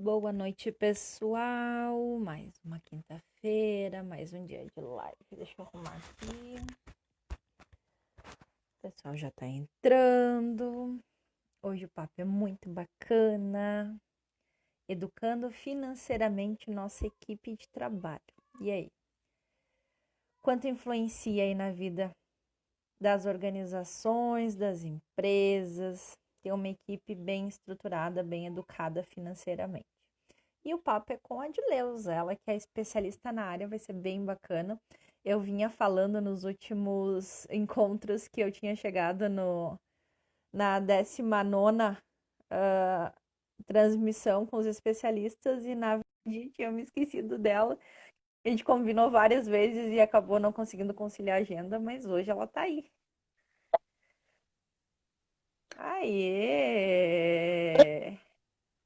Boa noite, pessoal. Mais uma quinta-feira, mais um dia de live. Deixa eu arrumar aqui. O pessoal já tá entrando. Hoje o papo é muito bacana. Educando financeiramente nossa equipe de trabalho. E aí? Quanto influencia aí na vida das organizações, das empresas, ter uma equipe bem estruturada, bem educada financeiramente? E o papo é com a Adileuza, ela que é especialista na área, vai ser bem bacana. Eu vinha falando nos últimos encontros que eu tinha chegado na 19ª transmissão com os especialistas e na verdade tinha me esquecido dela. A gente combinou várias vezes e acabou não conseguindo conciliar a agenda, mas hoje ela tá aí. Aê!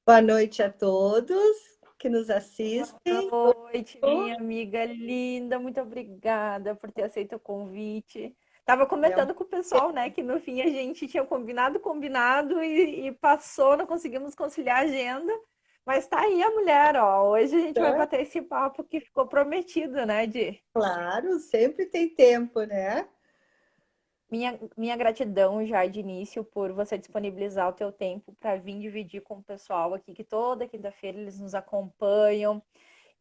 Boa noite a todos que nos assistem. Boa noite, minha amiga linda. Muito obrigada por ter aceito o convite. Tava É um- comentando com o pessoal, né, que no fim a gente tinha combinado e passou, não conseguimos conciliar a agenda. Mas tá aí a mulher, ó. Hoje a gente vai bater esse papo que ficou prometido, né, de Claro, sempre tem tempo, né? minha gratidão já de início por você disponibilizar o teu tempo para vir dividir com o pessoal aqui, que toda quinta-feira eles nos acompanham.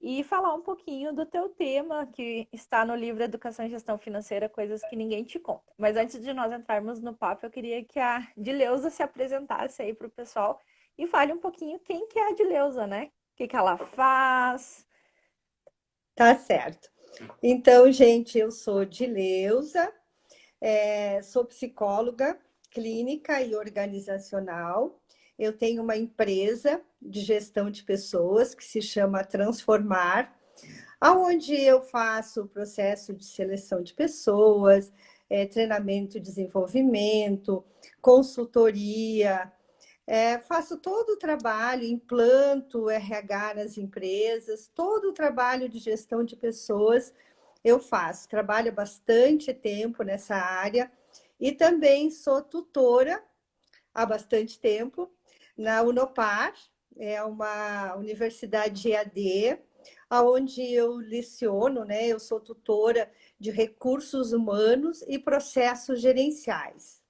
E falar um pouquinho do teu tema, que está no livro Educação e Gestão Financeira, Coisas que Ninguém Te Conta. Mas antes de nós entrarmos no papo, eu queria que a Adileuza se apresentasse aí para o pessoal e fale um pouquinho quem que é a Adileuza, né? O que que ela faz. Tá certo. Então, gente, eu sou Dileuza, sou psicóloga clínica e organizacional. Eu tenho uma empresa de gestão de pessoas que se chama Transformar, aonde eu faço o processo de seleção de pessoas, treinamento e desenvolvimento, consultoria. Faço todo o trabalho, implanto RH nas empresas, todo o trabalho de gestão de pessoas eu faço. Trabalho há bastante tempo nessa área e também sou tutora há bastante tempo na Unopar, é uma universidade EAD, onde eu leciono, né? Eu sou tutora de recursos humanos e processos gerenciais.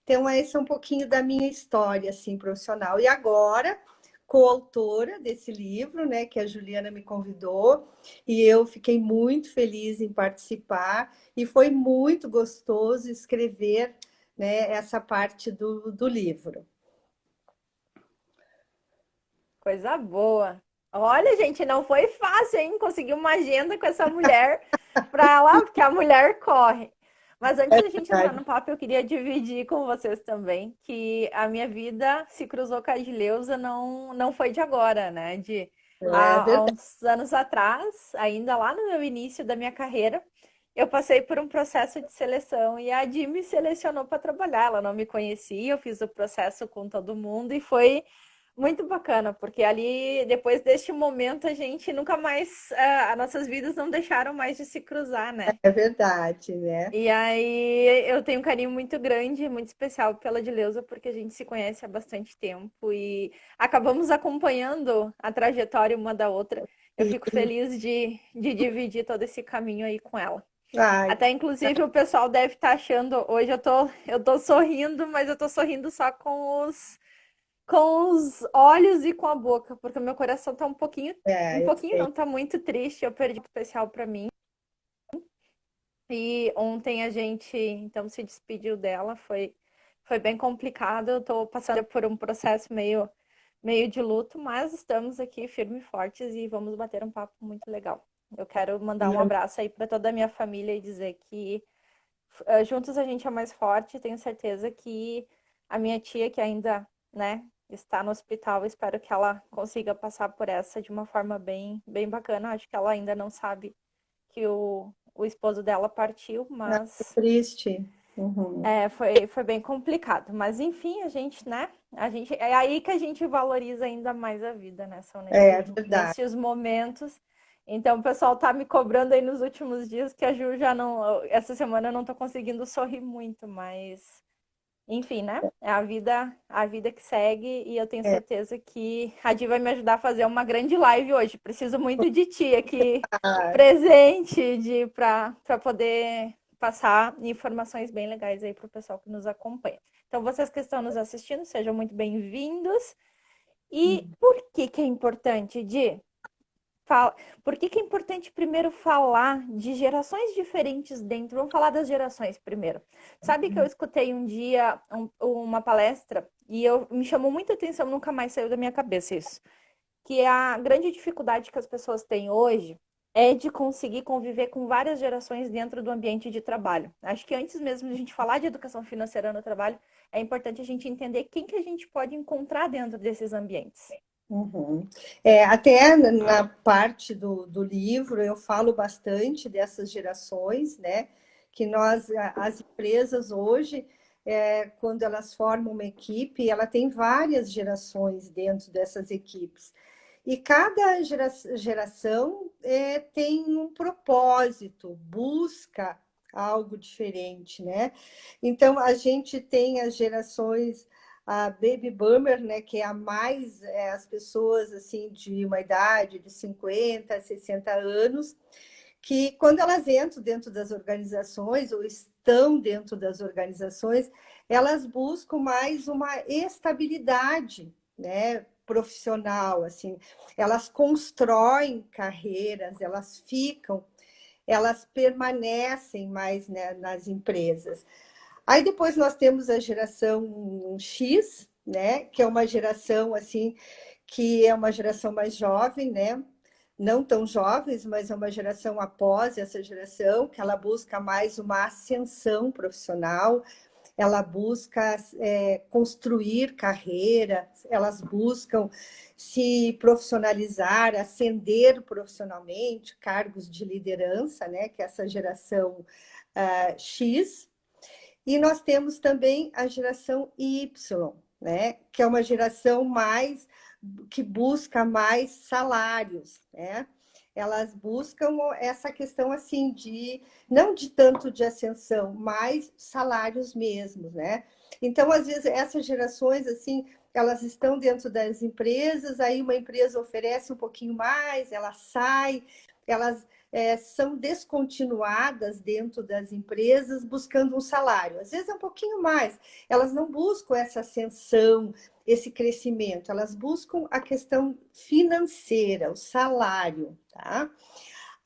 Então, esse é um pouquinho da minha história, assim, profissional. E agora, coautora desse livro, né, que a Juliana me convidou, e eu fiquei muito feliz em participar, e foi muito gostoso escrever, né, essa parte do livro. Coisa boa. Olha, gente, não foi fácil, hein? Conseguir uma agenda com essa mulher para ela, porque a mulher corre. Mas antes da gente entrar no papo, eu queria dividir com vocês também que a minha vida se cruzou com a de Leusa, não foi de agora, né? É Há verdade. uns anos atrás, ainda lá no meu início da minha carreira, eu passei por um processo de seleção e a Di me selecionou para trabalhar. Ela não me conhecia, eu fiz o processo com todo mundo e foi muito bacana, porque ali, depois deste momento, a gente nunca mais, as nossas vidas não deixaram mais de se cruzar, né? É verdade, né? E aí eu tenho um carinho muito grande, muito especial pela Dileuza, porque a gente se conhece há bastante tempo e acabamos acompanhando a trajetória uma da outra. Eu fico E, feliz de dividir todo esse caminho aí com ela. ai, Até inclusive o pessoal deve estar achando, hoje eu tô sorrindo, mas eu tô sorrindo só com os olhos e com a boca, porque o meu coração tá um eu pouquinho sei. não, tá muito triste. Eu perdi um especial para mim. E ontem a gente então se despediu dela, foi bem complicado. Eu tô passando por um processo meio de luto, mas estamos aqui firmes e fortes e vamos bater um papo muito legal. Eu quero mandar um abraço aí para toda a minha família e dizer que juntos a gente é mais forte. Tenho certeza que a minha tia, que ainda, né, está no hospital, espero que ela consiga passar por essa de uma forma bem bacana. Acho que ela ainda não sabe que o esposo dela partiu, Ah, que mas triste. Uhum. foi bem complicado. Mas enfim, a gente, né? É aí que a gente valoriza ainda mais a vida, né? São É verdade. nesses momentos. Então, o pessoal tá me cobrando aí nos últimos dias que a Ju já não. Essa semana eu não tô conseguindo sorrir muito, mas Enfim, né? É a vida que segue e eu tenho É, certeza que a Di vai me ajudar a fazer uma grande live hoje. Preciso muito de ti aqui ah, presente de para poder passar informações bem legais aí para o pessoal que nos acompanha. Então, vocês que estão nos assistindo, sejam muito bem-vindos. E por que que é importante, Di? Fala, por que que é importante primeiro falar de gerações diferentes dentro? Vamos falar das gerações primeiro. Sabe que eu escutei um dia uma palestra e me chamou muita atenção, nunca mais saiu da minha cabeça isso. Que a grande dificuldade que as pessoas têm hoje é de conseguir conviver com várias gerações dentro do ambiente de trabalho. Acho que antes mesmo de a gente falar de educação financeira no trabalho, é importante a gente entender quem que a gente pode encontrar dentro desses ambientes. uhum. É, até na parte do livro eu falo bastante dessas gerações, né? Que as empresas hoje, quando elas formam uma equipe, ela tem várias gerações dentro dessas equipes. E cada geração tem um propósito, busca algo diferente, né? Então, a gente tem as gerações, a Baby Boomer, né, que é a mais, as pessoas, assim, de uma idade de 50, 60 anos, que quando elas entram dentro das organizações ou estão dentro das organizações, elas buscam mais uma estabilidade, né, profissional, assim, elas constroem carreiras, elas permanecem mais, né, nas empresas. Aí depois nós temos a geração X, né, que é uma geração assim que é uma geração mais jovem, né? Não tão jovens, mas é uma geração após essa geração, que ela busca mais uma ascensão profissional, ela busca construir carreira, elas buscam se profissionalizar, ascender profissionalmente, cargos de liderança, né? Que é essa geração X. E nós temos também a geração Y, né? Que é uma geração mais que busca mais salários, né? Elas buscam essa questão assim de não de tanto de ascensão, mas salários mesmos, né? Então, às vezes essas gerações assim, elas estão dentro das empresas, aí uma empresa oferece um pouquinho mais, ela sai, elas são descontinuadas dentro das empresas buscando um salário. Às vezes é um pouquinho mais. Elas não buscam essa ascensão, esse crescimento, elas buscam a questão financeira, o salário, tá?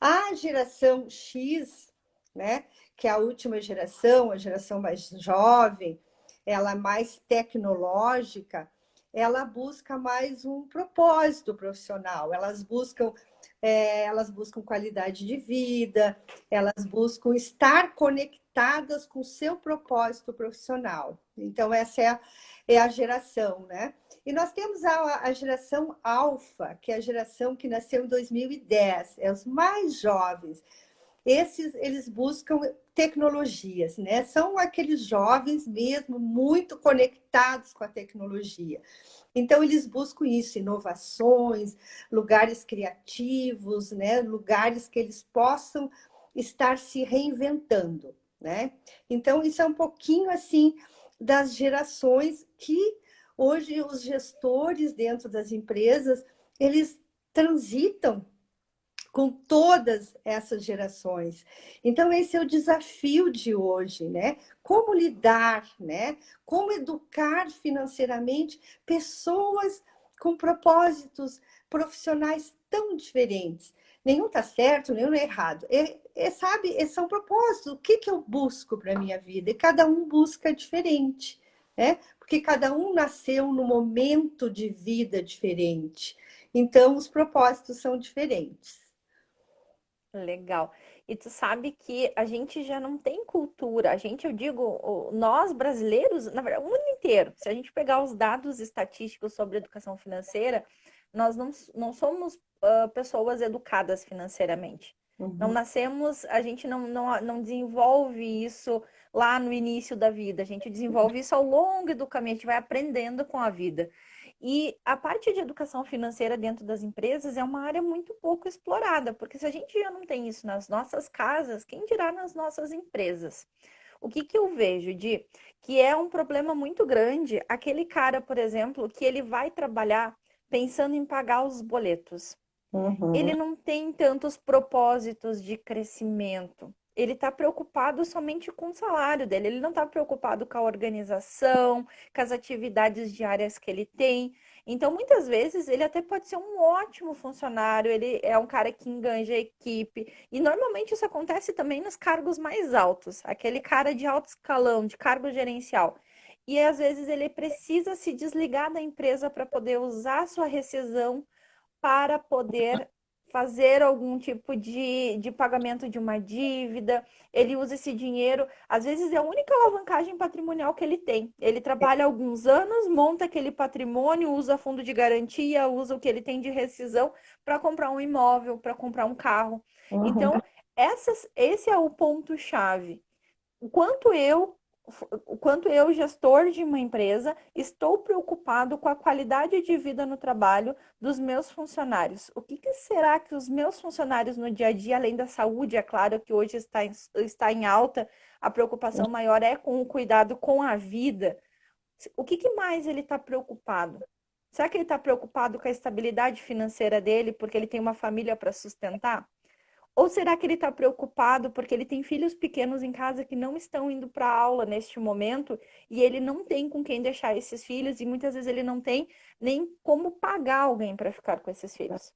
A geração X, né, que é a última geração, a geração mais jovem, ela mais tecnológica, ela busca mais um propósito profissional, elas buscam qualidade de vida, elas buscam estar conectadas com o seu propósito profissional. Então, é a geração, né? E nós temos a geração alfa, que é a geração que nasceu em 2010, é os mais jovens. Esses, eles buscam tecnologias, né? São aqueles jovens mesmo muito conectados com a tecnologia. Então, eles buscam isso, inovações, lugares criativos, né? Lugares que eles possam estar se reinventando, né? Então, isso é um pouquinho assim das gerações que hoje os gestores dentro das empresas, eles transitam com todas essas gerações. Então, esse é o desafio de hoje, né? Como lidar, né? Como educar financeiramente pessoas com propósitos profissionais tão diferentes. Nenhum está certo, nenhum é errado. Sabe, são propósitos. O que, que eu busco para a minha vida? E cada um busca diferente, né? Porque cada um nasceu num momento de vida diferente. Então, os propósitos são diferentes. Legal. E tu sabe que a gente já não tem cultura. A gente, eu digo, nós brasileiros, na verdade, o mundo inteiro. Se a gente pegar os dados estatísticos sobre educação financeira, nós não somos pessoas educadas financeiramente. Não Uhum. nascemos, a gente não desenvolve isso lá no início da vida. A gente desenvolve isso ao longo do caminho, a gente vai aprendendo com a vida. E a parte de educação financeira dentro das empresas é uma área muito pouco explorada, porque se a gente já não tem isso nas nossas casas, quem dirá nas nossas empresas? O que que eu vejo, Di? Que é um problema muito grande aquele cara, por exemplo, que ele vai trabalhar pensando em pagar os boletos. Ele Uhum. não tem tantos propósitos de crescimento. Ele está preocupado somente com o salário dele. Ele não está preocupado com a organização, com as atividades diárias que ele tem. Então, muitas vezes, ele até pode ser um ótimo funcionário. Ele é um cara que enganja a equipe. E normalmente isso acontece também nos cargos mais altos, aquele cara de alto escalão, de cargo gerencial. E às vezes ele precisa se desligar da empresa para poder usar a sua rescisão para poder fazer algum tipo de pagamento de uma dívida. Ele usa esse dinheiro, às vezes é a única alavancagem patrimonial que ele tem. Ele trabalha alguns anos, monta aquele patrimônio, usa fundo de garantia, usa o que ele tem de rescisão para comprar um imóvel, para comprar um carro. Uhum. Então, esse é o ponto-chave. O quanto eu, gestor de uma empresa, estou preocupado com a qualidade de vida no trabalho dos meus funcionários. O que que será que os meus funcionários no dia a dia, além da saúde, é claro que hoje está em alta, a preocupação maior é com o cuidado com a vida. O que que mais ele está preocupado? Será que ele está preocupado com a estabilidade financeira dele, porque ele tem uma família para sustentar? Ou será que ele está preocupado porque ele tem filhos pequenos em casa que não estão indo para a aula neste momento e ele não tem com quem deixar esses filhos e muitas vezes ele não tem nem como pagar alguém para ficar com esses filhos?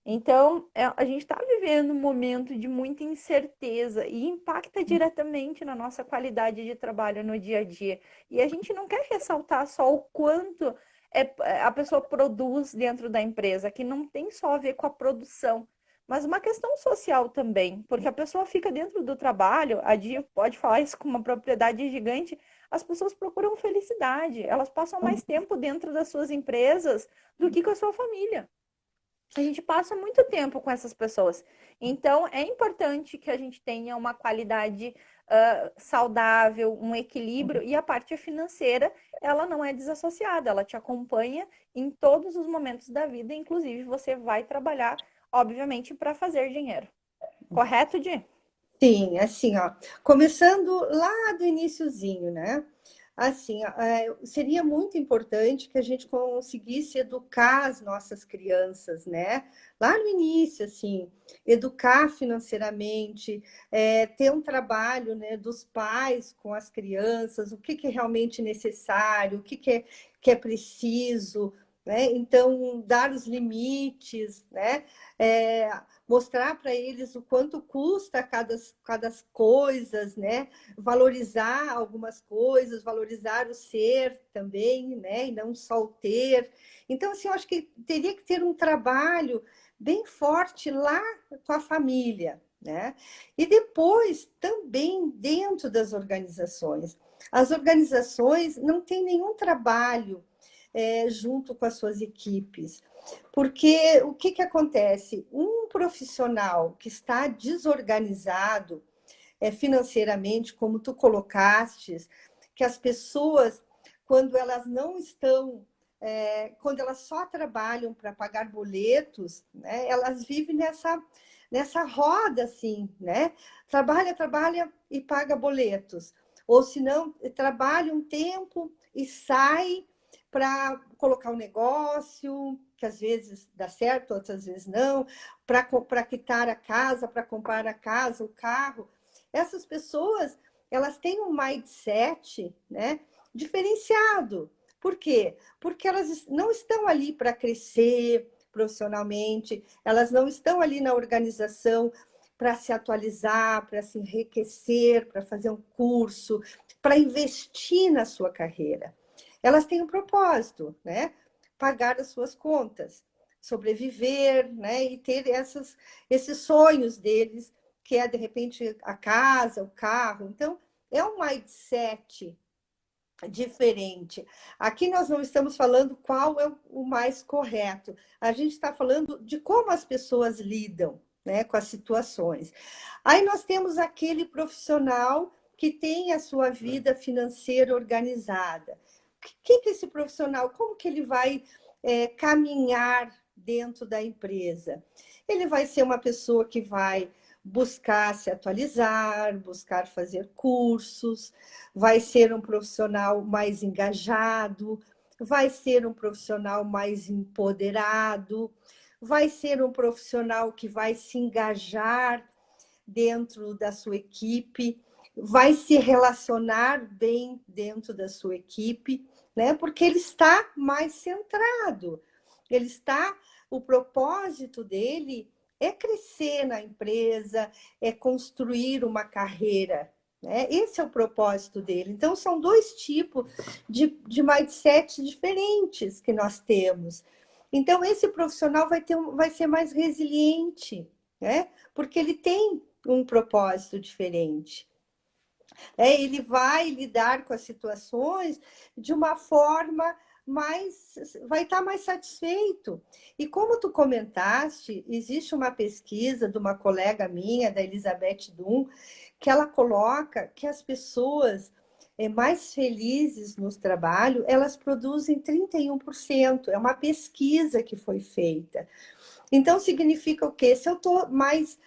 Então, a gente está vivendo um momento de muita incerteza e impacta diretamente na nossa qualidade de trabalho no dia a dia. E a gente não quer ressaltar só o quanto a pessoa produz dentro da empresa, que não tem só a ver com a produção, mas uma questão social também, porque a pessoa fica dentro do trabalho, a Dia pode falar isso com uma propriedade gigante, as pessoas procuram felicidade, elas passam mais tempo dentro das suas empresas do que com a sua família. A gente passa muito tempo com essas pessoas. Então, é importante que a gente tenha uma qualidade saudável, um equilíbrio, e a parte financeira, ela não é desassociada, ela te acompanha em todos os momentos da vida, inclusive você vai trabalhar, obviamente, para fazer dinheiro. Correto, Di? Sim, assim, ó, começando lá do iniciozinho, né? Assim, seria muito importante que a gente conseguisse educar as nossas crianças, né? Lá no início, assim, educar financeiramente, ter um trabalho, né, dos pais com as crianças, o que que é realmente necessário, o que é preciso, né? Então, dar os limites, né? É, mostrar para eles o quanto custa cada coisas, né? Valorizar algumas coisas, valorizar o ser também, né? E não só o ter. Então, assim, eu acho que teria que ter um trabalho bem forte lá com a família, né? E depois também dentro das organizações. As organizações não têm nenhum trabalho junto com as suas equipes. Porque o que, que acontece? Um profissional que está desorganizado financeiramente, como tu colocastes, que as pessoas, quando elas não estão, quando elas só trabalham para pagar boletos, né, elas vivem nessa roda assim, né? Trabalha, trabalha e paga boletos. Ou se não, trabalha um tempo e sai para colocar um negócio, que às vezes dá certo, outras vezes não, para quitar a casa, para comprar a casa, o carro. Essas pessoas, elas têm um mindset, né, diferenciado. Por quê? Porque elas não estão ali para crescer profissionalmente, elas não estão ali na organização para se atualizar, para se enriquecer, para fazer um curso, para investir na sua carreira. Elas têm um propósito, né? Pagar as suas contas, sobreviver, né? E ter esses sonhos deles, que é, de repente, a casa, o carro. Então, é um mindset diferente. Aqui nós não estamos falando qual é o mais correto. A gente está falando de como as pessoas lidam, né, com as situações. Aí nós temos aquele profissional que tem a sua vida financeira organizada. Quem que é esse profissional? Como que ele vai caminhar dentro da empresa? Ele vai ser uma pessoa que vai buscar se atualizar, buscar fazer cursos, vai ser um profissional mais engajado, vai ser um profissional mais empoderado, vai ser um profissional que vai se engajar dentro da sua equipe, vai se relacionar bem dentro da sua equipe, né? Porque ele está mais centrado. Ele está, o propósito dele é crescer na empresa, é construir uma carreira, né? Esse é o propósito dele. Então, são dois tipos de mindset diferentes que nós temos. Então, esse profissional vai ser mais resiliente, né? Porque ele tem um propósito diferente. Ele vai lidar com as situações de uma forma vai estar mais satisfeito. E como tu comentaste, existe uma pesquisa de uma colega minha, da Elizabeth Dum, que ela coloca que as pessoas mais felizes no trabalho, elas produzem 31%. É uma pesquisa que foi feita. Então, significa o quê? Se eu estou mais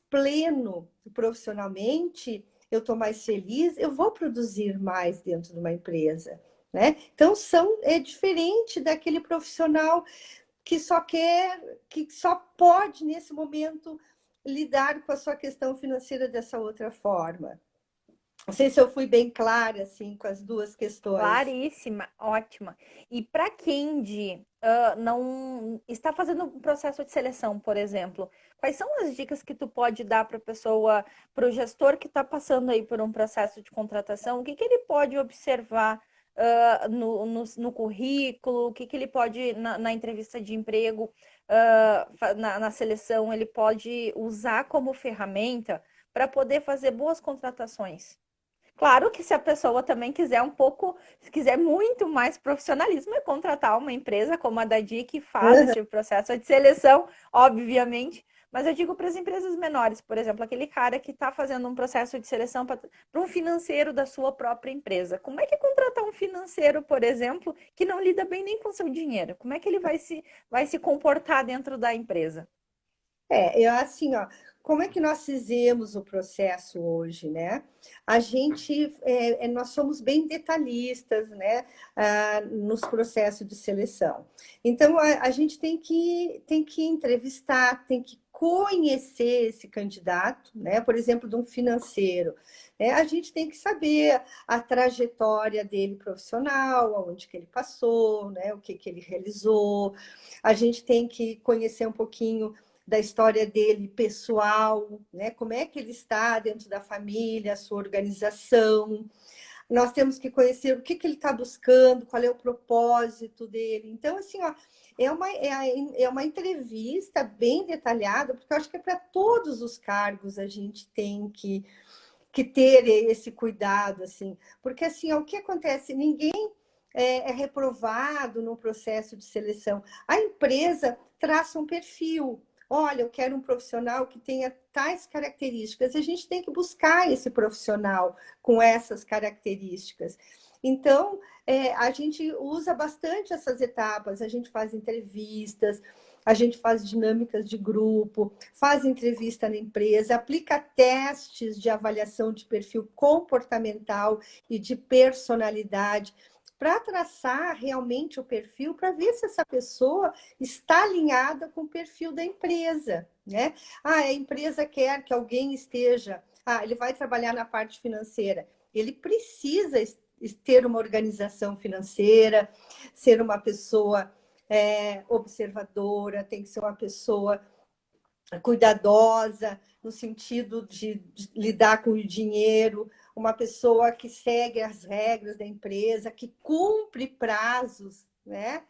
pleno profissionalmente, eu estou mais feliz, eu vou produzir mais dentro de uma empresa, né? Então, é diferente daquele profissional que só quer, que só pode, nesse momento, lidar com a sua questão financeira dessa outra forma. Não sei se eu fui bem clara, assim, com as duas questões. Claríssima, ótima. E para quem não está fazendo um processo de seleção, por exemplo, quais são as dicas que tu pode dar para a pessoa, para o gestor que está passando aí por um processo de contratação? O que que ele pode observar no currículo? O que que ele pode, na entrevista de emprego, na seleção, ele pode usar como ferramenta para poder fazer boas contratações? Claro que se a pessoa também quiser um pouco, se quiser muito mais profissionalismo, é contratar uma empresa como a Dadi, que faz esse processo de seleção, obviamente. Mas eu digo para as empresas menores, por exemplo, aquele cara que está fazendo um processo de seleção para um financeiro da sua própria empresa. Como é que contratar um financeiro, por exemplo, que não lida bem nem com seu dinheiro? Como é que ele vai se comportar dentro da empresa? Eu assim, ó, como é que nós fizemos o processo hoje, né? A gente, nós somos bem detalhistas, né, nos processos de seleção. Então, a gente tem que entrevistar, tem que conhecer esse candidato, né? Por exemplo, de um financeiro, né? A gente tem que saber a trajetória dele profissional, aonde que ele passou, né? O que que ele realizou. A gente tem que conhecer um pouquinho da história dele pessoal, né? Como é que ele está dentro da família, a sua organização. Nós temos que conhecer o que, que ele está buscando, qual é o propósito dele. Então, assim, ó, é uma entrevista bem detalhada, porque eu acho que é para todos os cargos a gente tem que ter esse cuidado, assim. Porque, assim, ó, o que acontece? Ninguém é reprovado no processo de seleção. A empresa traça um perfil. Olha, eu quero um profissional que tenha tais características. A gente tem que buscar esse profissional com essas características. Então, a gente usa bastante essas etapas. A gente faz entrevistas, a gente faz dinâmicas de grupo, faz entrevista na empresa, aplica testes de avaliação de perfil comportamental e de personalidade para traçar realmente o perfil, para ver se essa pessoa está alinhada com o perfil da empresa, né? A empresa quer que alguém esteja, ele vai trabalhar na parte financeira, ele precisa ter uma organização financeira, ser uma pessoa observadora, tem que ser uma pessoa cuidadosa, no sentido de lidar com o dinheiro, uma pessoa que segue as regras da empresa, que cumpre prazos, né?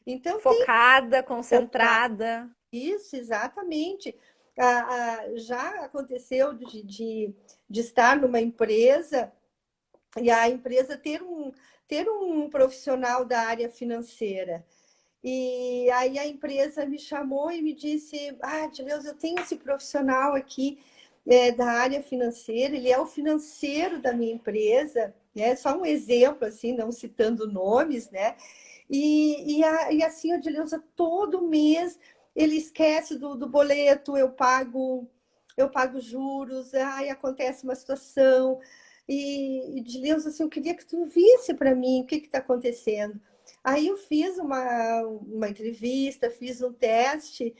Então, tem Focada, focar concentrada. isso, exatamente. Já aconteceu de estar numa empresa e a empresa ter um profissional da área financeira. E aí a empresa me chamou e me disse: Deus, eu tenho esse profissional aqui da área financeira, ele é o financeiro da minha empresa, né? Só um exemplo, assim, não citando nomes, né? E assim, a Dileuza, todo mês ele esquece do boleto, eu pago. eu pago juros, ai, acontece uma situação. E de Deus, assim, eu queria que tu visse para mim o que está acontecendo. Aí eu fiz uma entrevista, fiz um teste,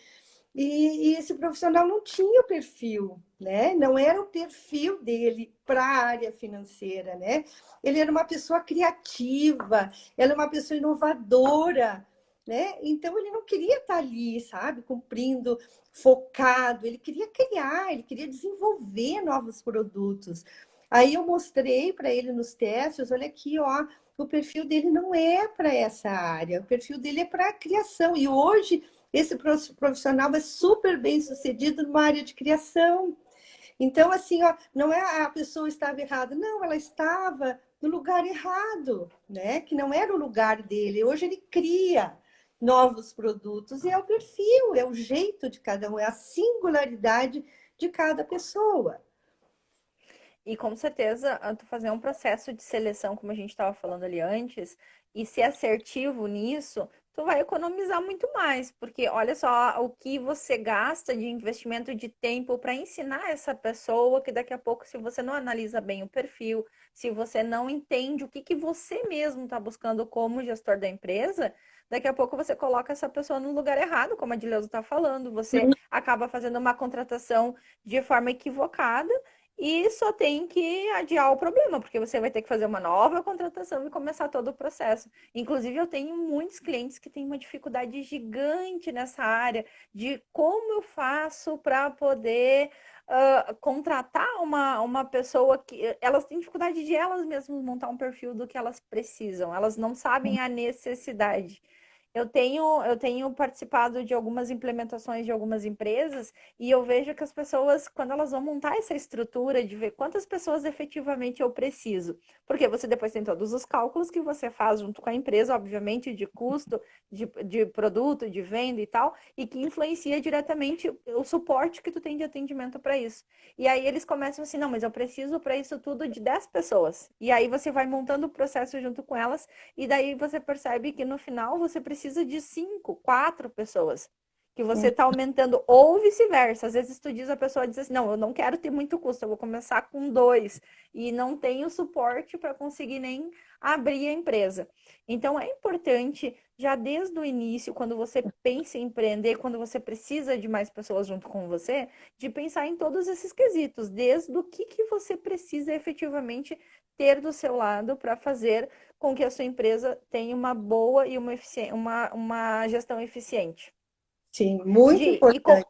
e esse profissional não tinha o perfil, né? Não era o perfil dele para a área financeira, né? Ele era uma pessoa criativa, ela é uma pessoa inovadora, né? Então ele não queria estar ali, sabe, cumprindo, focado, ele queria criar, ele queria desenvolver novos produtos. Aí eu mostrei para ele nos testes, olha aqui, ó, o perfil dele não é para essa área, o perfil dele é para a criação. E hoje esse profissional é super bem sucedido numa área de criação. Então, assim, ó, não é a pessoa estava errada, não, ela estava no lugar errado, né? Que não era o lugar dele. Hoje ele cria novos produtos e é o perfil, é o jeito de cada um, é a singularidade de cada pessoa. E com certeza, tu fazer um processo de seleção, como a gente estava falando ali antes, e ser assertivo nisso, tu vai economizar muito mais, porque olha só o que você gasta de investimento de tempo para ensinar essa pessoa, que daqui a pouco, se você não analisa bem o perfil, se você não entende o que que você mesmo está buscando como gestor da empresa, daqui a pouco você coloca essa pessoa no lugar errado, como a Dileuza está falando, você acaba fazendo uma contratação de forma equivocada e só tem que adiar o problema, porque você vai ter que fazer uma nova contratação e começar todo o processo. Inclusive, eu tenho muitos clientes que têm uma dificuldade gigante nessa área de como eu faço para poder contratar uma pessoa que elas têm dificuldade de elas mesmas montar um perfil do que elas precisam, elas não sabem a necessidade. Eu tenho participado de algumas implementações de algumas empresas e eu vejo que as pessoas, quando elas vão montar essa estrutura de ver quantas pessoas efetivamente eu preciso, porque você depois tem todos os cálculos que você faz junto com a empresa, obviamente, de custo, de produto, de venda e tal, e que influencia diretamente o suporte que tu tem de atendimento para isso. E aí eles começam assim, não, mas eu preciso para isso tudo de 10 pessoas. E aí você vai montando o processo junto com elas e daí você percebe que no final você precisa de 5, 4 pessoas. Que você está aumentando, ou vice-versa. Às vezes tu diz, a pessoa diz assim, não, eu não quero ter muito custo, eu vou começar com 2. E não tenho suporte para conseguir nem abrir a empresa. Então é importante, já desde o início, quando você pensa em empreender, quando você precisa de mais pessoas junto com você, de pensar em todos esses quesitos, desde o que você precisa efetivamente ter do seu lado para fazer com que a sua empresa tenha uma boa e uma gestão eficiente. Sim, muito Gi, importante.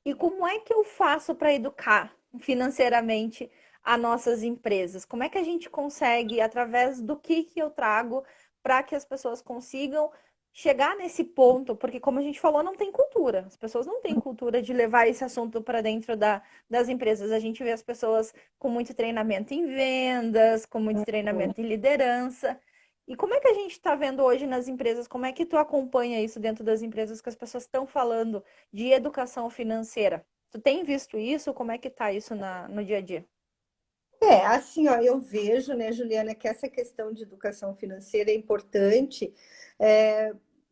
e como é que eu faço para educar financeiramente as nossas empresas? Como é que a gente consegue, através do que eu trago, para que as pessoas consigam chegar nesse ponto? Porque, como a gente falou, não tem cultura. As pessoas não têm cultura de levar esse assunto para dentro das empresas. A gente vê as pessoas com muito treinamento em vendas, com muito treinamento em liderança. E como é que a gente está vendo hoje nas empresas? Como é que tu acompanha isso dentro das empresas que as pessoas estão falando de educação financeira? Tu tem visto isso? Como é que tá isso no dia a dia? É, assim, ó, eu vejo, né, Juliana, que essa questão de educação financeira é importante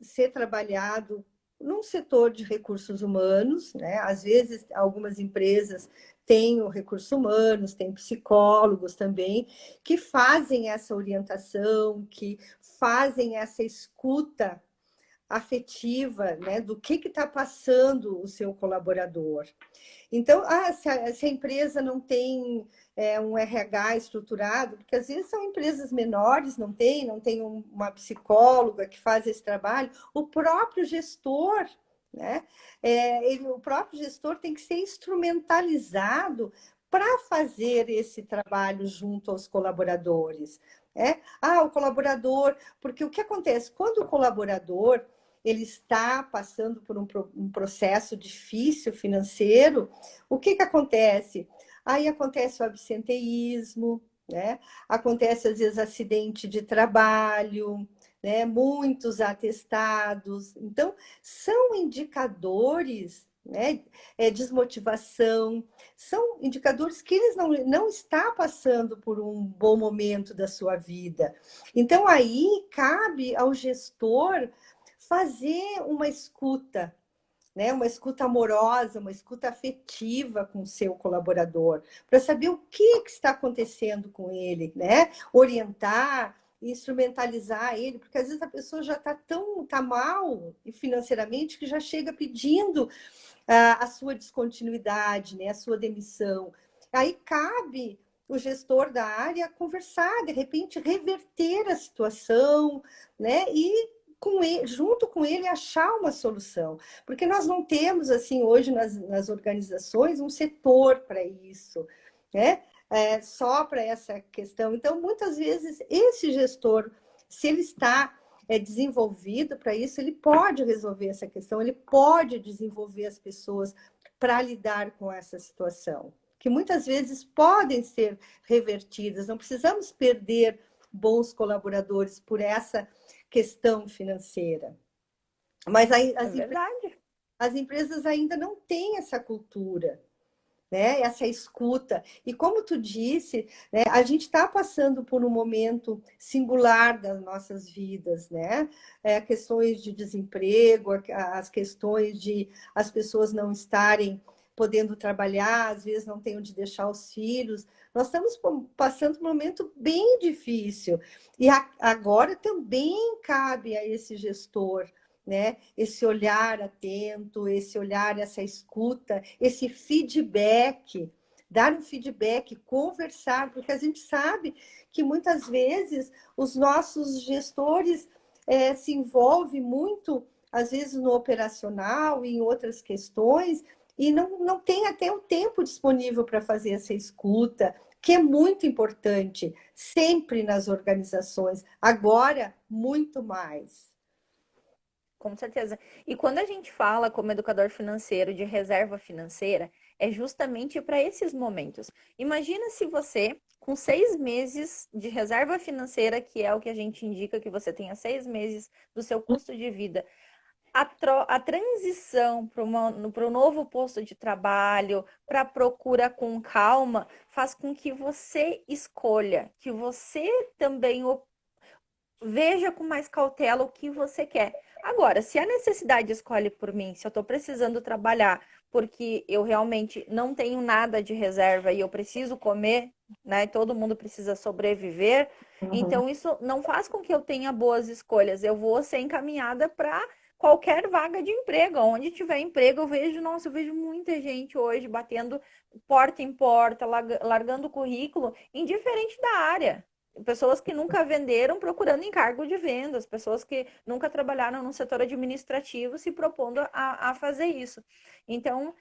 ser trabalhado num setor de recursos humanos, né? Às vezes, algumas empresas têm o recurso humanos, têm psicólogos também, que fazem essa orientação, que fazem essa escuta afetiva, né, do que está passando o seu colaborador. Então, se a empresa não tem um RH estruturado, porque às vezes são empresas menores, não tem uma psicóloga que faz esse trabalho, o próprio gestor, né? O próprio gestor tem que ser instrumentalizado para fazer esse trabalho junto aos colaboradores. O colaborador, porque o que acontece? Quando o colaborador ele está passando por um processo difícil financeiro, o que acontece? Aí acontece o absenteísmo, né? Acontece às vezes acidente de trabalho, né? Muitos atestados. Então, são indicadores, né? Desmotivação, são indicadores que eles não estão passando por um bom momento da sua vida. Então, aí cabe ao gestor fazer uma escuta, né? Uma escuta amorosa, uma escuta afetiva com o seu colaborador, para saber o que está acontecendo com ele, né? Orientar, instrumentalizar ele, porque às vezes a pessoa já está tá mal e financeiramente que já chega pedindo a sua descontinuidade, né? A sua demissão. Aí cabe o gestor da área conversar, de repente reverter a situação, né? E com ele, junto com ele achar uma solução, porque nós não temos assim hoje nas organizações um setor para isso, né? Só para essa questão. Então, muitas vezes esse gestor, se ele está desenvolvido para isso, ele pode resolver essa questão, ele pode desenvolver as pessoas para lidar com essa situação, que muitas vezes podem ser revertidas. Não precisamos perder bons colaboradores por essa questão financeira. Mas É verdade. as empresas ainda não têm essa cultura, né? Essa escuta. E como tu disse, né, a gente está passando por um momento singular das nossas vidas, né? Questões de desemprego, as questões de as pessoas não estarem podendo trabalhar, às vezes não têm onde deixar os filhos. Nós estamos passando por um momento bem difícil. E agora também cabe a esse gestor, né? Esse olhar atento, esse olhar, essa escuta, esse feedback, dar um feedback, conversar, porque a gente sabe que muitas vezes os nossos gestores se envolvem muito, às vezes, no operacional e em outras questões, e não tem até o tempo disponível para fazer essa escuta, que é muito importante, sempre nas organizações, agora muito mais. Com certeza. E quando a gente fala como educador financeiro de reserva financeira, é justamente para esses momentos. Imagina se você, com 6 meses de reserva financeira, que é o que a gente indica que você tenha 6 meses do seu custo de vida, a transição para o novo posto de trabalho, para a procura com calma, faz com que você escolha, que você também veja com mais cautela o que você quer. Agora, se a necessidade escolhe por mim, se eu estou precisando trabalhar porque eu realmente não tenho nada de reserva e eu preciso comer, né? Todo mundo precisa sobreviver. Uhum. Então, isso não faz com que eu tenha boas escolhas. Eu vou ser encaminhada para qualquer vaga de emprego. Onde tiver emprego, eu vejo, nossa, eu vejo muita gente hoje batendo porta em porta, largando currículo, indiferente da área. Pessoas que nunca venderam procurando encargo de vendas, pessoas que nunca trabalharam no setor administrativo se propondo a fazer isso. Então,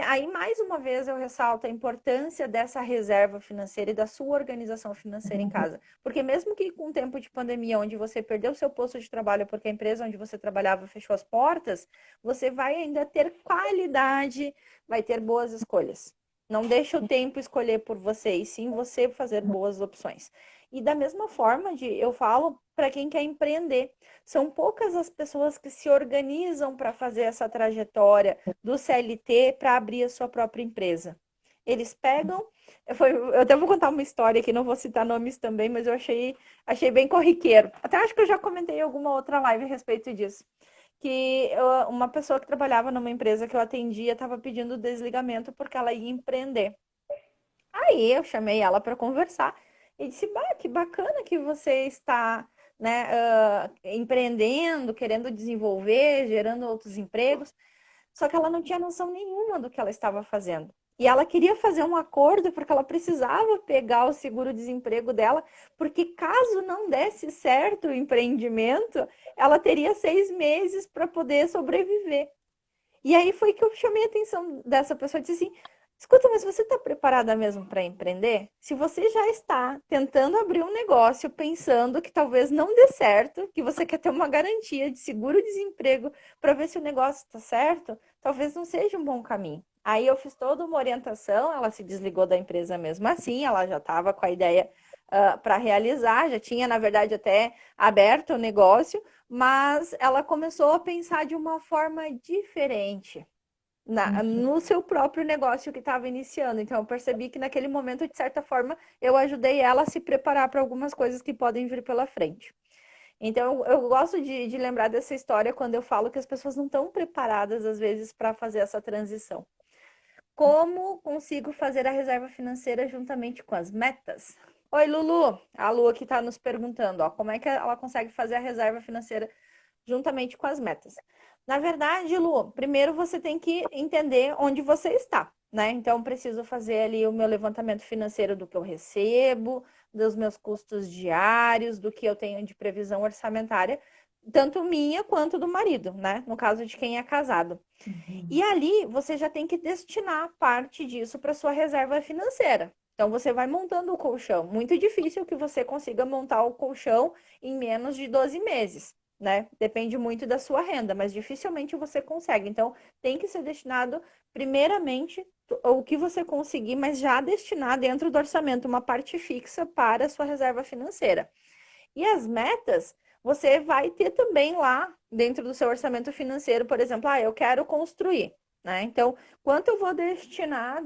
aí mais uma vez eu ressalto a importância dessa reserva financeira e da sua organização financeira em casa. Porque mesmo que com o tempo de pandemia, onde você perdeu seu posto de trabalho porque a empresa onde você trabalhava fechou as portas, você vai ainda ter qualidade, vai ter boas escolhas. Não deixa o tempo escolher por você, e sim você fazer boas opções. E da mesma forma, eu falo para quem quer empreender. São poucas as pessoas que se organizam para fazer essa trajetória do CLT para abrir a sua própria empresa. Eles pegam. Eu até vou contar uma história aqui, não vou citar nomes também, mas eu achei bem corriqueiro. Até acho que eu já comentei em alguma outra live a respeito disso. Uma pessoa que trabalhava numa empresa que eu atendia estava pedindo desligamento porque ela ia empreender. Aí eu chamei ela para conversar e disse: bah, que bacana que você está, né, empreendendo, querendo desenvolver, gerando outros empregos. Só que ela não tinha noção nenhuma do que ela estava fazendo. E ela queria fazer um acordo porque ela precisava pegar o seguro-desemprego dela, porque caso não desse certo o empreendimento, ela teria 6 meses para poder sobreviver. E aí foi que eu chamei a atenção dessa pessoa e disse assim: escuta, mas você está preparada mesmo para empreender? Se você já está tentando abrir um negócio pensando que talvez não dê certo, que você quer ter uma garantia de seguro-desemprego para ver se o negócio está certo, talvez não seja um bom caminho. Aí eu fiz toda uma orientação, ela se desligou da empresa mesmo assim, ela já estava com a ideia para realizar, já tinha, na verdade, até aberto o negócio, mas ela começou a pensar de uma forma diferente no seu próprio negócio que estava iniciando. Então, eu percebi que naquele momento, de certa forma, eu ajudei ela a se preparar para algumas coisas que podem vir pela frente. Então, eu gosto de lembrar dessa história quando eu falo que as pessoas não estão preparadas, às vezes, para fazer essa transição. Como consigo fazer a reserva financeira juntamente com as metas? Oi, Lulu. A Lu aqui está nos perguntando, ó, como é que ela consegue fazer a reserva financeira juntamente com as metas? Na verdade, Lu, primeiro você tem que entender onde você está, né? Então, preciso fazer ali o meu levantamento financeiro do que eu recebo, dos meus custos diários, do que eu tenho de previsão orçamentária, tanto minha quanto do marido, né? No caso de quem é casado. E ali você já tem que destinar parte disso para sua reserva financeira. Então você vai montando o colchão. Muito difícil que você consiga montar o colchão em menos de 12 meses, né? Depende muito da sua renda, mas dificilmente você consegue. Então tem que ser destinado primeiramente o que você conseguir, mas já destinar dentro do orçamento uma parte fixa para a sua reserva financeira. E as metas, você vai ter também lá dentro do seu orçamento financeiro, por exemplo, eu quero construir, né? Então, quanto eu vou destinar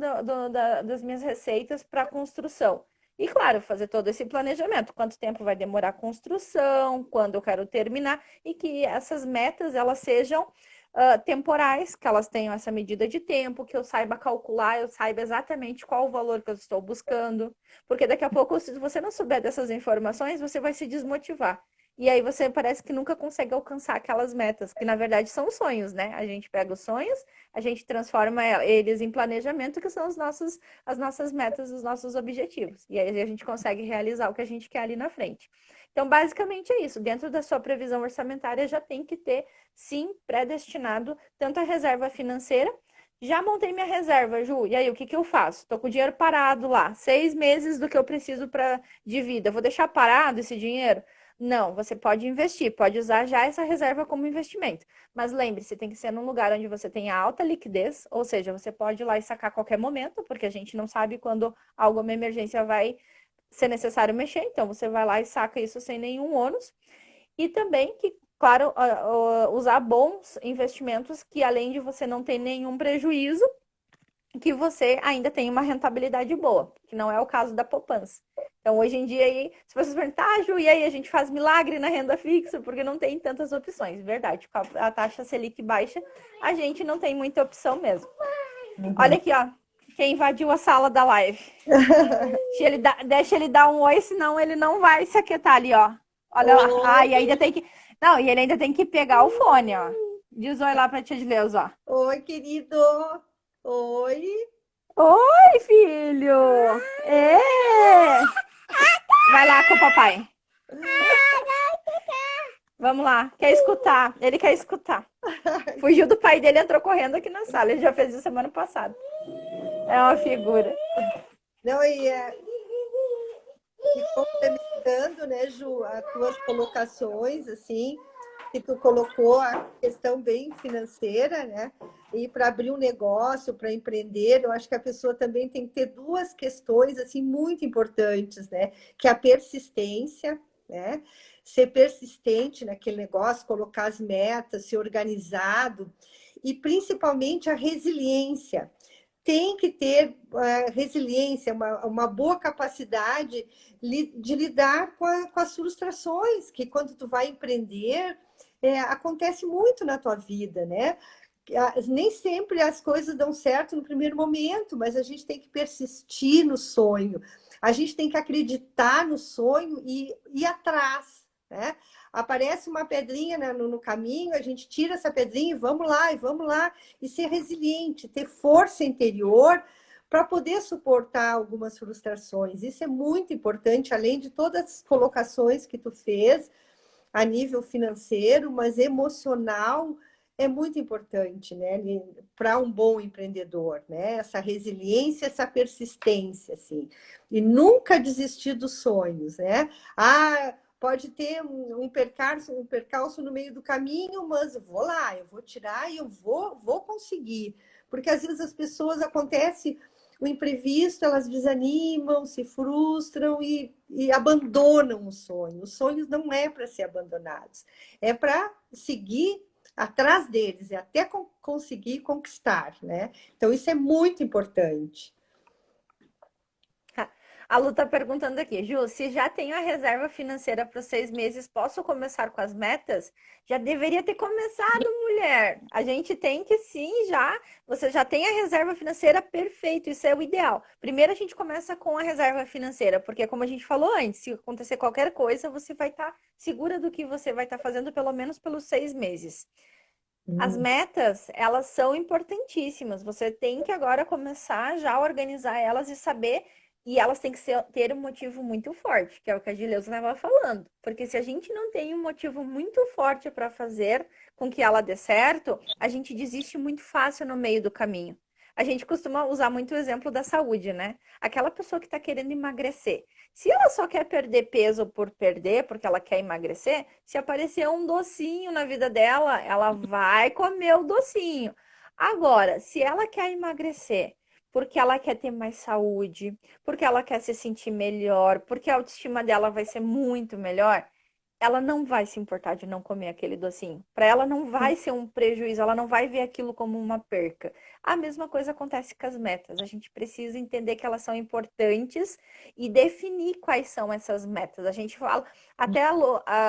das minhas receitas para construção? E, claro, fazer todo esse planejamento. Quanto tempo vai demorar a construção, quando eu quero terminar, e que essas metas, elas sejam temporais, que elas tenham essa medida de tempo, que eu saiba calcular, eu saiba exatamente qual o valor que eu estou buscando. Porque daqui a pouco, se você não souber dessas informações, você vai se desmotivar. E aí você parece que nunca consegue alcançar aquelas metas, que na verdade são sonhos, né? A gente pega os sonhos, a gente transforma eles em planejamento, que são as nossas metas, os nossos objetivos. E aí a gente consegue realizar o que a gente quer ali na frente. Então, basicamente é isso. Dentro da sua previsão orçamentária já tem que ter, sim, predestinado tanto a reserva financeira. Já montei minha reserva, Ju. E aí, o que que eu faço? Tô com o dinheiro parado lá, 6 meses do que eu preciso de vida. Vou deixar parado esse dinheiro? Não, você pode investir, pode usar já essa reserva como investimento. Mas lembre-se, tem que ser num lugar onde você tenha alta liquidez, ou seja, você pode ir lá e sacar a qualquer momento, porque a gente não sabe quando alguma emergência vai ser necessário mexer. Então, você vai lá e saca isso sem nenhum ônus. E também que, claro, usar bons investimentos que, além de você não ter nenhum prejuízo, que você ainda tem uma rentabilidade boa, que não é o caso da poupança. Então, hoje em dia, aí, se vocês perguntarem, Ju, e aí a gente faz milagre na renda fixa, porque não tem tantas opções. Verdade, com a taxa Selic baixa, a gente não tem muita opção mesmo. Olha aqui, ó, quem invadiu a sala da live. Deixa ele dar um oi, senão ele não vai se aquietar ali, ó. Olha lá. Ah, e ainda tem que. Não, e ele ainda tem que pegar o fone, ó. Diz oi lá pra tia Deus, ó. Oi, querido. Oi. Oi, filho! É! Vai lá com o papai. Vamos lá. Quer escutar? Ele quer escutar. Fugiu do pai dele e entrou correndo aqui na sala. Ele já fez isso semana passada. É uma figura. Não, e complementando, né, Ju, as tuas colocações, assim, que tu colocou a questão bem financeira, né? E para abrir um negócio, para empreender, eu acho que a pessoa também tem que ter duas questões assim muito importantes, né? Que é a persistência, né? Ser persistente naquele negócio, colocar as metas, ser organizado e principalmente a resiliência. Tem que ter resiliência, uma boa capacidade de lidar com as frustrações, que quando tu vai empreender, acontece muito na tua vida, né? Nem sempre as coisas dão certo no primeiro momento, mas a gente tem que persistir no sonho, a gente tem que acreditar no sonho e ir atrás, né? Aparece uma pedrinha no caminho, a gente tira essa pedrinha e vamos lá, e ser resiliente, ter força interior para poder suportar algumas frustrações. Isso é muito importante, além de todas as colocações que tu fez a nível financeiro, mas emocional é muito importante, né, para um bom empreendedor, né? Essa resiliência, essa persistência, assim, e nunca desistir dos sonhos, né? Pode ter um percalço no meio do caminho, mas eu vou lá, eu vou tirar e eu vou conseguir, porque às vezes as pessoas acontece o imprevisto, elas desanimam, se frustram e abandonam o sonho. Os sonhos não é para ser abandonados, é para seguir atrás deles, e até conseguir conquistar, né? Então, isso é muito importante. A Lu tá perguntando aqui, Ju, se já tenho a reserva financeira para os 6 meses, posso começar com as metas? Já deveria ter começado, mulher. A gente tem que sim, já. Você já tem a reserva financeira, perfeito, isso é o ideal. Primeiro a gente começa com a reserva financeira, porque como a gente falou antes, se acontecer qualquer coisa, você vai estar segura do que você vai estar fazendo pelo menos pelos 6 meses. As Hum. metas, elas são importantíssimas. Você tem que agora começar já a organizar elas e saber, e elas têm que ter um motivo muito forte, que é o que a Gileuza estava falando. Porque se a gente não tem um motivo muito forte para fazer com que ela dê certo, a gente desiste muito fácil no meio do caminho. A gente costuma usar muito o exemplo da saúde, né? Aquela pessoa que está querendo emagrecer. Se ela só quer perder peso por perder, porque ela quer emagrecer, se aparecer um docinho na vida dela, ela vai comer o docinho. Agora, se ela quer emagrecer porque ela quer ter mais saúde, porque ela quer se sentir melhor, porque a autoestima dela vai ser muito melhor, ela não vai se importar de não comer aquele docinho. Para ela não vai ser um prejuízo, ela não vai ver aquilo como uma perca. A mesma coisa acontece com as metas. A gente precisa entender que elas são importantes e definir quais são essas metas. A gente fala, até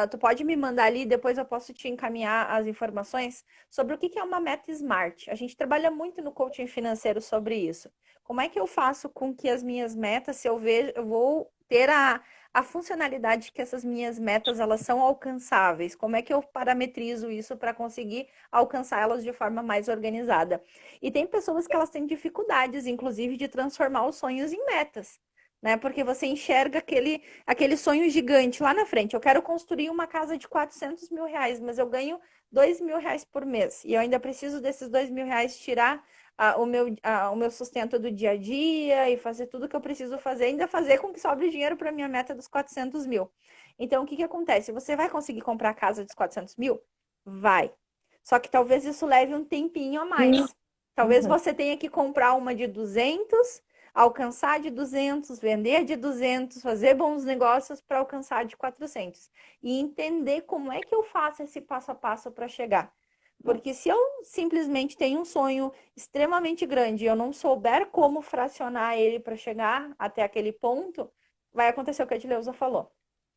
tu pode me mandar ali, depois eu posso te encaminhar as informações sobre o que é uma meta SMART. A gente trabalha muito no coaching financeiro sobre isso. Como é que eu faço com que as minhas metas, se eu vejo, eu vou ter a funcionalidade que essas minhas metas elas são alcançáveis. Como é que eu parametrizo isso para conseguir alcançar elas de forma mais organizada? E tem pessoas que elas têm dificuldades, inclusive, de transformar os sonhos em metas. Né? Porque você enxerga aquele sonho gigante lá na frente. Eu quero construir uma casa de 400 mil reais, mas eu ganho 2 mil reais por mês. E eu ainda preciso desses 2 mil reais tirar o meu sustento do dia a dia e fazer tudo que eu preciso fazer, ainda fazer com que sobre dinheiro para minha meta dos 400 mil. Então, o que que acontece? Você vai conseguir comprar a casa dos 400 mil? Vai. Só que talvez isso leve um tempinho a mais. Talvez Uhum. você tenha que comprar uma de 200, alcançar de 200, vender de 200, fazer bons negócios para alcançar de 400. E entender como é que eu faço esse passo a passo para chegar. Porque se eu simplesmente tenho um sonho extremamente grande e eu não souber como fracionar ele para chegar até aquele ponto, vai acontecer o que a Dileuza falou.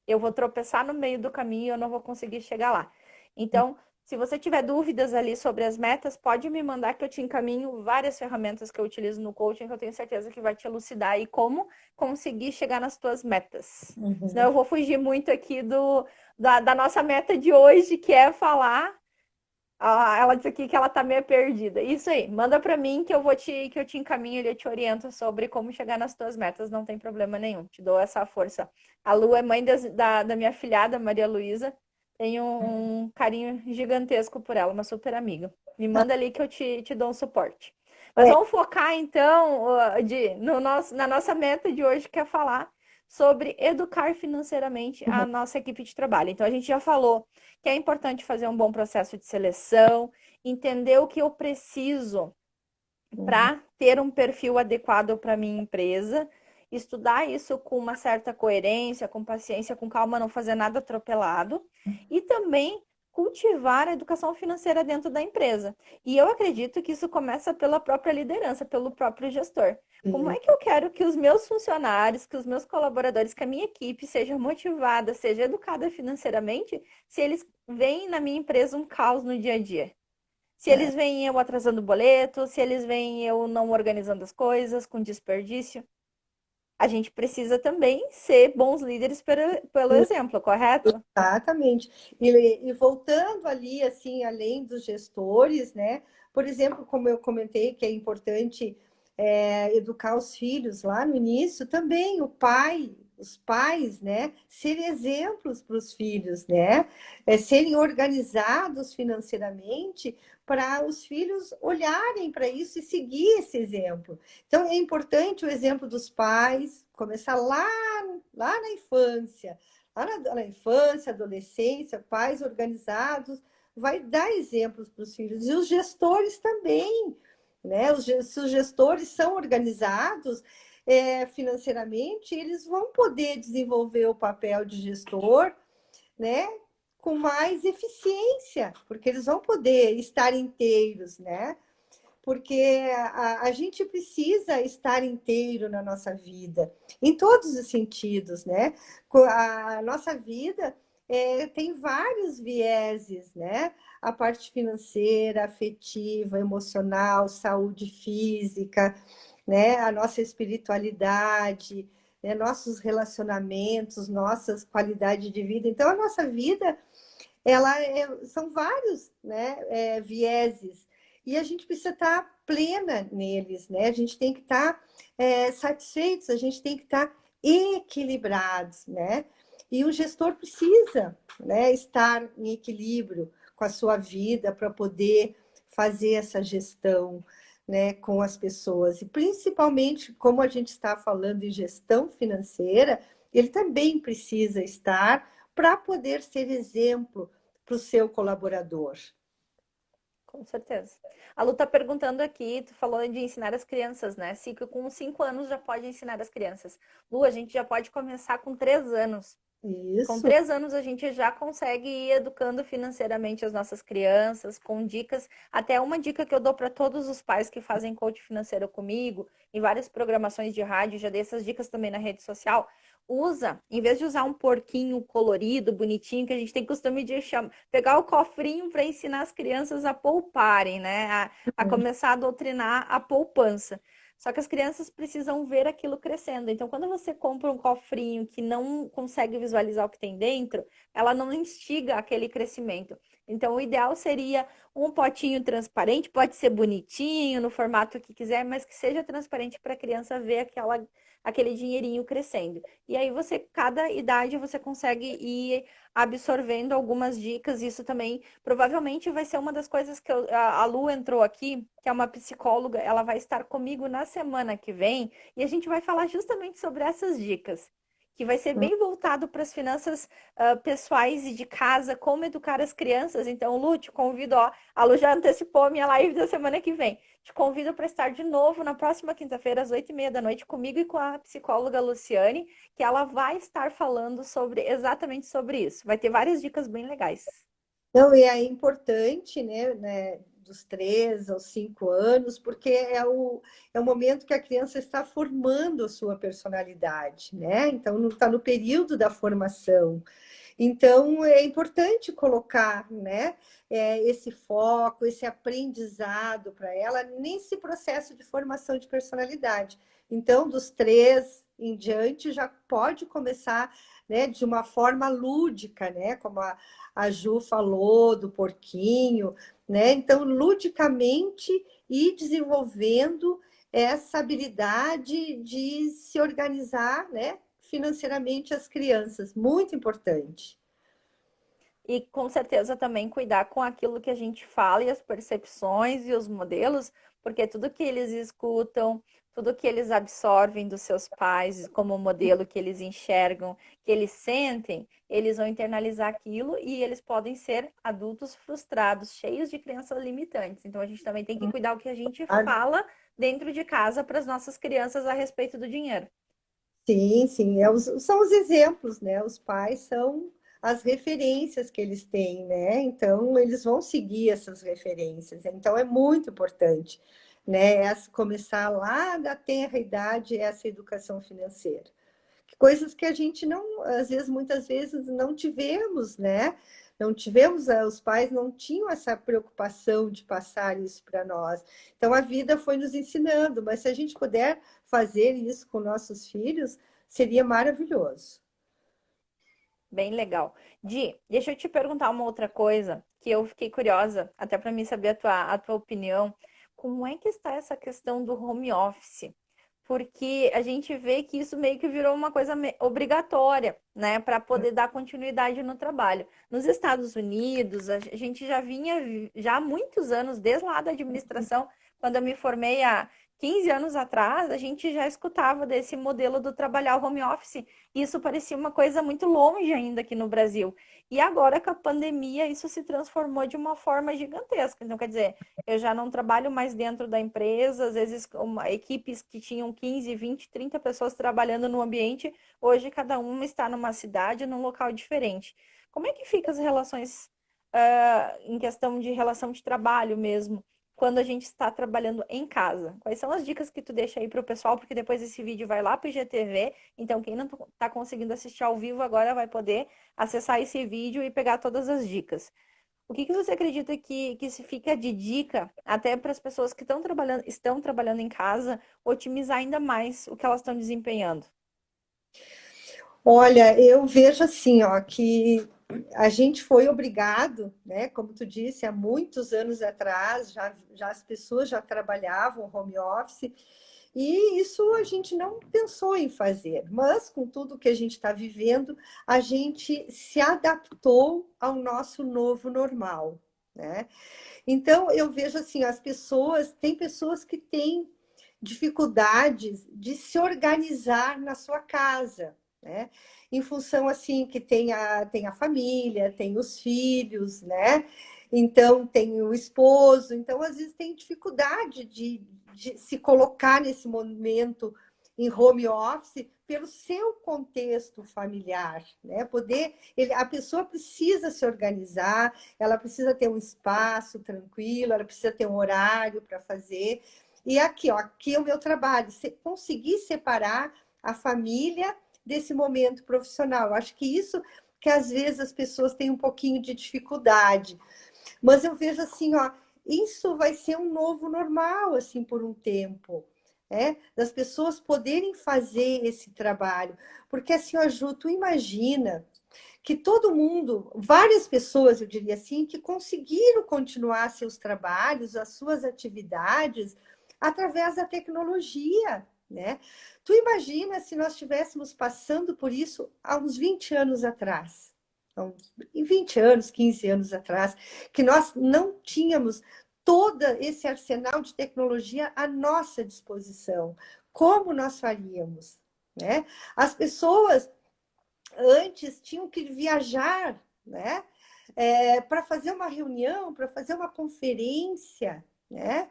Eu vou tropeçar no meio do caminho e eu não vou conseguir chegar lá. Então, se você tiver dúvidas ali sobre as metas, pode me mandar que eu te encaminho várias ferramentas que eu utilizo no coaching que eu tenho certeza que vai te elucidar aí como conseguir chegar nas tuas metas. Senão Uhum. eu vou fugir muito aqui da nossa meta de hoje, que é falar ela disse aqui que ela tá meio perdida. Isso aí, manda para mim que eu te encaminho e eu te oriento sobre como chegar nas tuas metas, não tem problema nenhum. Te dou essa força. A Lu é mãe da minha filhada, Maria Luísa. Tenho um carinho gigantesco por ela, uma super amiga. Me manda ali que eu te dou um suporte. Mas É. vamos focar então, no na nossa meta de hoje, que é falar sobre educar financeiramente a Uhum. nossa equipe de trabalho. Então, a gente já falou que é importante fazer um bom processo de seleção, entender o que eu preciso Uhum. para ter um perfil adequado para minha empresa, estudar isso com uma certa coerência, com paciência, com calma, não fazer nada atropelado, e também cultivar a educação financeira dentro da empresa. E eu acredito que isso começa pela própria liderança, pelo próprio gestor. Como Sim. é que eu quero que os meus funcionários, que os meus colaboradores, que a minha equipe seja motivada, seja educada financeiramente, se eles veem na minha empresa um caos no dia a dia? Se É. eles veem eu atrasando boleto, se eles veem eu não organizando as coisas, com desperdício, a gente precisa também ser bons líderes pelo exemplo, correto? Exatamente. E voltando ali, assim, além dos gestores, né? Por exemplo, como eu comentei que é importante educar os filhos lá no início, também os pais, né? Serem exemplos para os filhos, né? Serem organizados financeiramente para os filhos olharem para isso e seguir esse exemplo. Então, é importante o exemplo dos pais, começar lá na infância. Lá na infância, adolescência, pais organizados, vai dar exemplos para os filhos. E os gestores também, né? Se os gestores são organizados financeiramente, eles vão poder desenvolver o papel de gestor, né? Com mais eficiência, porque eles vão poder estar inteiros, né? porque a gente precisa estar inteiro na nossa vida, em todos os sentidos, né? A nossa vida tem vários vieses, né? A parte financeira, afetiva, emocional, saúde física, né? A nossa espiritualidade, né? Nossos relacionamentos, nossas qualidades de vida. Então, a nossa vida são vários, né, vieses, e a gente precisa estar plena neles, né? A gente tem que estar satisfeitos, a gente tem que estar equilibrados, né? E o gestor precisa, né, estar em equilíbrio com a sua vida para poder fazer essa gestão, né, com as pessoas. E principalmente, como a gente está falando em gestão financeira, ele também precisa estar para poder ser exemplo para o seu colaborador. Com certeza. A Lu tá perguntando aqui, tu falou de ensinar as crianças, né? Se com 5 anos já pode ensinar as crianças. Lu, a gente já pode começar com 3 anos. Com Isso. 3 anos a gente já consegue ir educando financeiramente as nossas crianças, com dicas. Até uma dica que eu dou para todos os pais que fazem coach financeiro comigo, em várias programações de rádio, já dei essas dicas também na rede social. Usa, em vez de usar um porquinho colorido, bonitinho, que a gente tem costume de pegar o cofrinho para ensinar as crianças a pouparem, né? A começar a doutrinar a poupança. Só que as crianças precisam ver aquilo crescendo. Então, quando você compra um cofrinho que não consegue visualizar o que tem dentro, ela não instiga aquele crescimento. Então, o ideal seria um potinho transparente, pode ser bonitinho, no formato que quiser, mas que seja transparente para a criança ver aquele dinheirinho crescendo. E aí você, cada idade, você consegue ir absorvendo algumas dicas. Isso também provavelmente vai ser uma das coisas que a Lu entrou aqui, que é uma psicóloga, ela vai estar comigo na semana que vem e a gente vai falar justamente sobre essas dicas. Que vai ser bem voltado para as finanças pessoais e de casa, como educar as crianças. Então, Lu, te convido, ó, a Lu já antecipou a minha live da semana que vem. Te convido para estar de novo na próxima quinta-feira, às 8h30 da noite, comigo e com a psicóloga Luciane, que ela vai estar falando exatamente sobre isso. Vai ter várias dicas bem legais. Não, e é importante, né, dos 3 aos 5 anos, porque é o momento que a criança está formando a sua personalidade, né? Então, não está no período da formação. Então, é importante colocar, né, esse foco, esse aprendizado para ela nesse processo de formação de personalidade. Então, dos 3 em diante, já pode começar, né, de uma forma lúdica, né, como a Ju falou, do porquinho, né? Então, ludicamente ir desenvolvendo essa habilidade de se organizar, né, financeiramente as crianças, muito importante. E com certeza também cuidar com aquilo que a gente fala e as percepções e os modelos, porque tudo que eles escutam, tudo que eles absorvem dos seus pais como modelo que eles enxergam, que eles sentem, eles vão internalizar aquilo e eles podem ser adultos frustrados, cheios de crenças limitantes. Então a gente também tem que cuidar o que a gente fala dentro de casa para as nossas crianças a respeito do dinheiro. Sim, sim, são os exemplos, né? Os pais são as referências que eles têm, né? Então, eles vão seguir essas referências. Então, é muito importante, né? Começar lá da tenra idade essa educação financeira. Coisas que a gente não, às vezes, muitas vezes não tivemos, né? Não tivemos, os pais não tinham essa preocupação de passar isso para nós. Então a vida foi nos ensinando, mas se a gente puder fazer isso com nossos filhos, seria maravilhoso. Bem legal. Di, deixa eu te perguntar uma outra coisa que eu fiquei curiosa, até para mim saber a tua opinião. Como é que está essa questão do home office? Porque a gente vê que isso meio que virou uma coisa obrigatória, né, para poder dar continuidade no trabalho. Nos Estados Unidos, a gente já vinha já há muitos anos, desde lá da administração, quando eu me formei há 15 anos atrás, a gente já escutava desse modelo do trabalhar home office. Isso parecia uma coisa muito longe ainda aqui no Brasil. E agora, com a pandemia, isso se transformou de uma forma gigantesca. Então, quer dizer, eu já não trabalho mais dentro da empresa, às vezes equipes que tinham 15, 20, 30 pessoas trabalhando no ambiente, hoje cada uma está numa cidade, num local diferente. Como é que ficam as relações, em questão de relação de trabalho mesmo? quando a gente está trabalhando em casa? Quais são as dicas que tu deixa aí para o pessoal? Porque depois esse vídeo vai lá para o IGTV, então quem não está conseguindo assistir ao vivo agora vai poder acessar esse vídeo e pegar todas as dicas. O que que você acredita que se fica de dica até para as pessoas que estão trabalhando em casa, otimizar ainda mais o que elas estão desempenhando? Olha, eu vejo assim, ó, que a gente foi obrigado, né? Como tu disse, há muitos anos atrás, já as pessoas já trabalhavam home office, e isso a gente não pensou em fazer. Mas com tudo que a gente está vivendo, a gente se adaptou ao nosso novo normal, né? Então, eu vejo assim, tem pessoas que têm dificuldades de se organizar na sua casa, né? Em função assim que tem a família, tem os filhos, né? Então tem o esposo, então às vezes tem dificuldade de se colocar nesse momento em home office pelo seu contexto familiar, né? A pessoa precisa se organizar, ela precisa ter um espaço tranquilo, ela precisa ter um horário para fazer. E aqui, ó, aqui é o meu trabalho, conseguir separar a família desse momento profissional. Eu acho que isso que às vezes as pessoas têm um pouquinho de dificuldade. Mas eu vejo assim, ó, isso vai ser um novo normal, assim, por um tempo. Das pessoas poderem fazer esse trabalho. Porque assim, ó, Ju, tu imagina que todo mundo, várias pessoas, eu diria assim, que conseguiram continuar seus trabalhos, as suas atividades, através da tecnologia, né? Tu imagina se nós estivéssemos passando por isso há uns 20 anos atrás, em 20 anos, 15 anos atrás, que nós não tínhamos todo esse arsenal de tecnologia à nossa disposição. Como nós faríamos, né? As pessoas antes tinham que viajar, né? Para fazer uma reunião, para fazer uma conferência, né?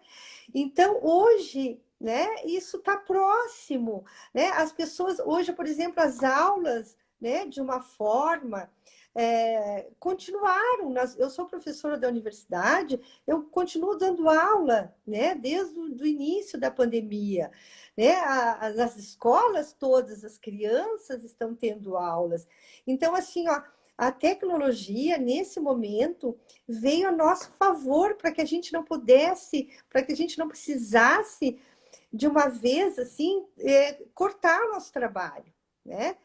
Então, hoje, né, isso está próximo, né? As pessoas, hoje, por exemplo, as aulas, né, de uma forma, continuaram. Eu sou professora da universidade, eu continuo dando aula, né, desde o do início da pandemia, né? As escolas todas, as crianças estão tendo aulas. Então, assim, ó, a tecnologia, nesse momento, veio a nosso favor para que a gente não pudesse, para que a gente não precisasse de uma vez assim cortar o nosso trabalho, né?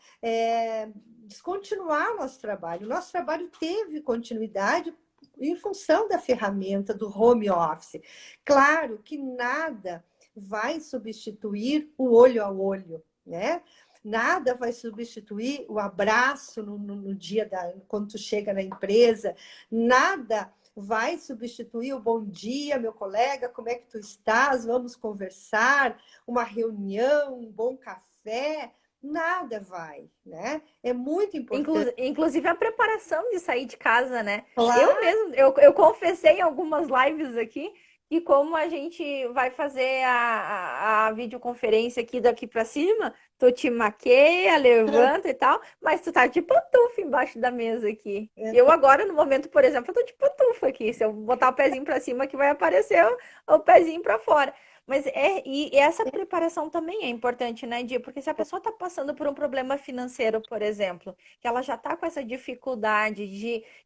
Descontinuar o nosso trabalho. O nosso trabalho teve continuidade em função da ferramenta do home office. Claro que nada vai substituir o olho a olho, né? Nada vai substituir o abraço no dia quando tu chega na empresa, nada vai substituir o bom dia, meu colega, como é que tu estás? Vamos conversar, uma reunião, um bom café, nada vai, né? É muito importante. Inclusive a preparação de sair de casa, né? Eu Claro, mesmo, eu confessei em algumas lives aqui que como a gente vai fazer a videoconferência aqui daqui para cima, tu te maqueia, levanta e tal, mas tu tá de pantufa embaixo da mesa aqui. Eu agora, no momento, por exemplo, eu tô de pantufa aqui. Se eu botar o pezinho para cima, que vai aparecer o pezinho para fora. Mas e essa preparação também é importante, né, Dia? Porque se a pessoa está passando por um problema financeiro, por exemplo, que ela já está com essa dificuldade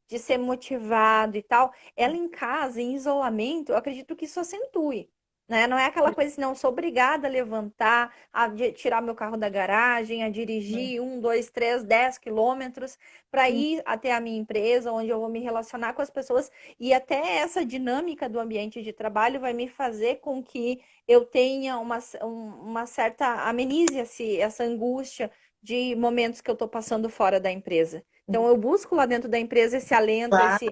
de ser motivado e tal, ela em casa, em isolamento, eu acredito que isso acentue. Né? Não é aquela coisa assim, não, sou obrigada a levantar, tirar meu carro da garagem, a dirigir 1, 2, 3, 10 quilômetros para ir até a minha empresa, onde eu vou me relacionar com as pessoas. E até essa dinâmica do ambiente de trabalho vai me fazer com que eu tenha uma certa amenize essa angústia de momentos que eu estou passando fora da empresa. Então eu busco lá dentro da empresa esse alento, claro.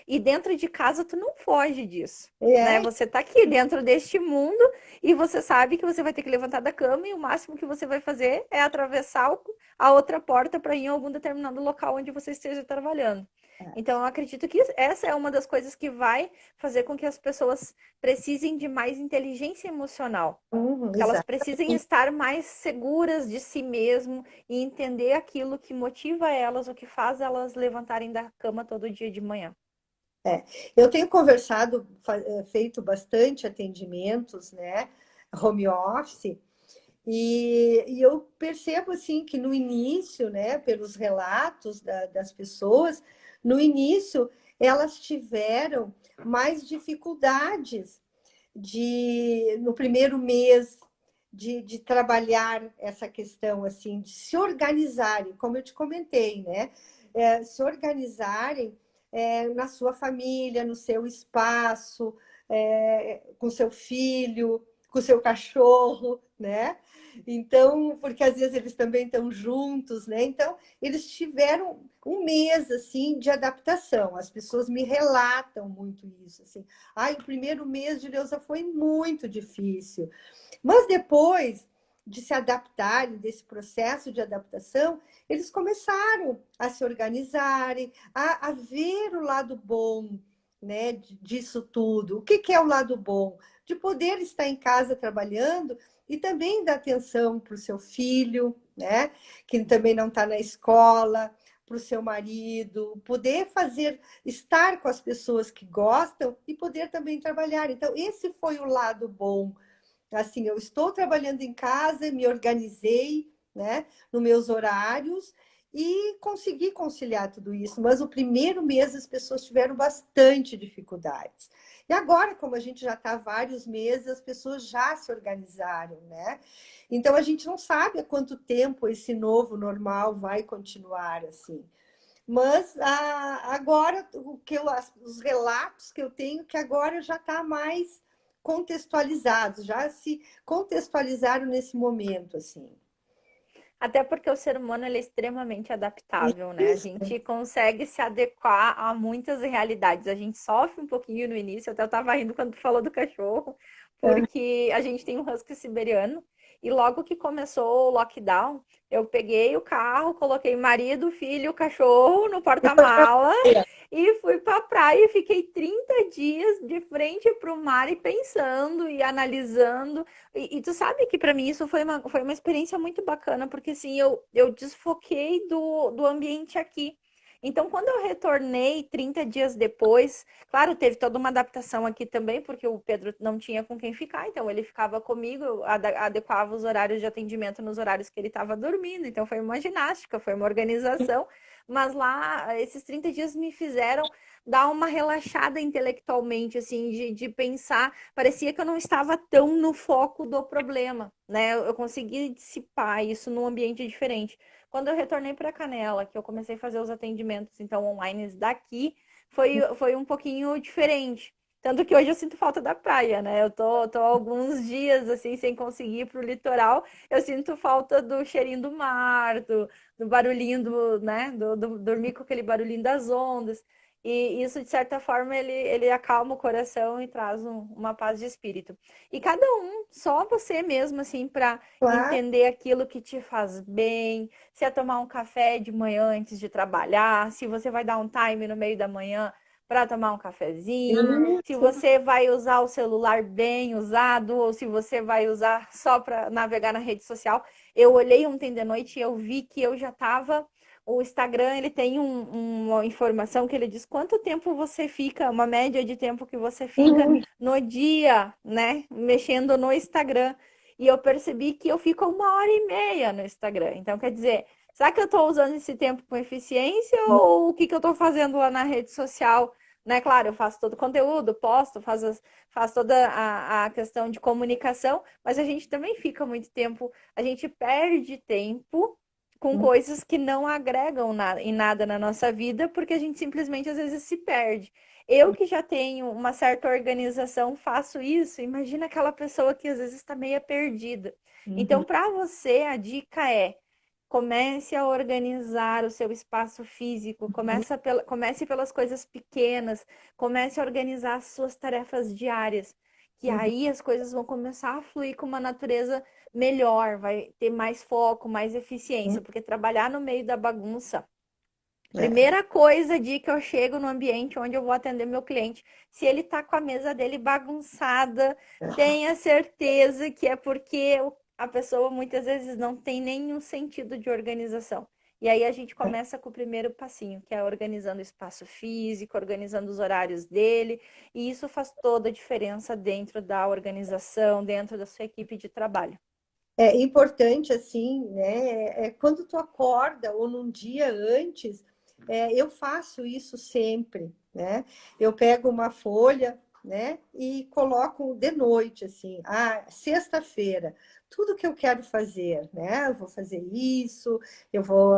e dentro de casa tu não foge disso, né? É, Você está aqui dentro deste mundo e você sabe que você vai ter que levantar da cama e o máximo que você vai fazer é atravessar a outra porta para ir em algum determinado local onde você esteja trabalhando. Então, eu acredito que essa é uma das coisas que vai fazer com que as pessoas precisem de mais inteligência emocional. Que elas precisem exatamente. estar mais seguras de si mesmo e entender aquilo que motiva elas, o que faz elas levantarem da cama todo dia de manhã. É. Eu tenho conversado, feito bastante atendimentos, né, home office, e eu percebo assim que no início, né, pelos relatos das pessoas, no início elas tiveram mais dificuldades no primeiro mês de trabalhar essa questão assim, de se organizarem, como eu te comentei, né? Se organizarem na sua família, no seu espaço, com seu filho, com seu cachorro, né? Então, porque às vezes eles também estão juntos, né? Então, eles tiveram um mês assim de adaptação. As pessoas me relatam muito isso, assim. Ai, o primeiro mês de Leusa foi muito difícil. Mas depois de se adaptarem, desse processo de adaptação, eles começaram a se organizarem, a ver o lado bom, né, disso tudo. O que é o lado bom? De poder estar em casa trabalhando e também dar atenção para o seu filho, né, que também não está na escola, para o seu marido, poder fazer, estar com as pessoas que gostam e poder também trabalhar. Então, esse foi o lado bom. Assim, eu estou trabalhando em casa, me organizei, né, nos meus horários e consegui conciliar tudo isso. Mas o primeiro mês as pessoas tiveram bastante dificuldades. E agora, como a gente já está há vários meses, as pessoas já se organizaram, né? Então a gente não sabe há quanto tempo esse novo normal vai continuar assim. Mas agora os relatos que eu tenho que agora já está mais contextualizados, já se contextualizaram nesse momento, assim. Até porque o ser humano ele é extremamente adaptável, né? A Isso. gente consegue se adequar a muitas realidades. A gente sofre um pouquinho no início, até eu tava rindo quando tu falou do cachorro, porque a gente tem um husky siberiano, e logo que começou o lockdown, eu peguei o carro, coloquei marido, filho, cachorro no porta-mala e fui pra praia e fiquei 30 dias de frente pro mar e pensando e analisando. E tu sabe que para mim isso foi uma experiência muito bacana, porque assim, eu desfoquei do ambiente aqui. Então, quando eu retornei 30 dias depois, claro, teve toda uma adaptação aqui também, porque o Pedro não tinha com quem ficar, então ele ficava comigo, eu adequava os horários de atendimento nos horários que ele estava dormindo, então foi uma ginástica, foi uma organização, mas lá, esses 30 dias me fizeram dar uma relaxada intelectualmente, assim, de pensar. Parecia que eu não estava tão no foco do problema, né? Eu consegui dissipar isso num ambiente diferente. Quando eu retornei para Canela, que eu comecei a fazer os atendimentos, então, online daqui, foi um pouquinho diferente. Tanto que hoje eu sinto falta da praia, né? Eu tô alguns dias, assim, sem conseguir ir pro litoral. Eu sinto falta do cheirinho do mar, do barulhinho né? Dormir com aquele barulhinho das ondas. E isso, de certa forma, ele acalma o coração e traz uma paz de espírito. E cada um, só você mesmo, assim, para Claro. entender aquilo que te faz bem, se é tomar um café de manhã antes de trabalhar, se você vai dar um time no meio da manhã para tomar um cafezinho, se Isso. você vai usar o celular bem usado ou se você vai usar só para navegar na rede social. Eu olhei ontem de noite e eu vi que eu já estava. O Instagram, ele tem uma informação que ele diz quanto tempo você fica, uma média de tempo que você fica Uhum. no dia, né, mexendo no Instagram. E eu percebi que eu fico 1 hora e meia no Instagram. Então, quer dizer, será que eu estou usando esse tempo com eficiência ou o que que eu estou fazendo lá na rede social? Né, claro, eu faço todo o conteúdo, posto, faço toda a questão de comunicação, mas a gente também fica muito tempo, a gente perde tempo com coisas que não agregam em nada na nossa vida, porque a gente simplesmente às vezes se perde. Eu que já tenho uma certa organização, faço isso. Imagina aquela pessoa que às vezes está meio perdida. Então, Uhum. para você, a dica é: comece a organizar o seu espaço físico, comece pelas coisas pequenas, comece a organizar as suas tarefas diárias, que Uhum. aí as coisas vão começar a fluir com uma natureza melhor, vai ter mais foco, mais eficiência, porque trabalhar no meio da bagunça. É. Primeira coisa de que eu chego no ambiente onde eu vou atender meu cliente, se ele tá com a mesa dele bagunçada, tenha certeza que é porque a pessoa muitas vezes não tem nenhum sentido de organização. E aí a gente começa com o primeiro passinho, que é organizando o espaço físico, organizando os horários dele, e isso faz toda a diferença dentro da organização, dentro da sua equipe de trabalho. É importante, assim, né? Quando tu acorda ou num dia antes, eu faço isso sempre, né? Eu pego uma folha, né? E coloco de noite, assim, sexta-feira, tudo que eu quero fazer, né? Eu vou fazer isso, eu vou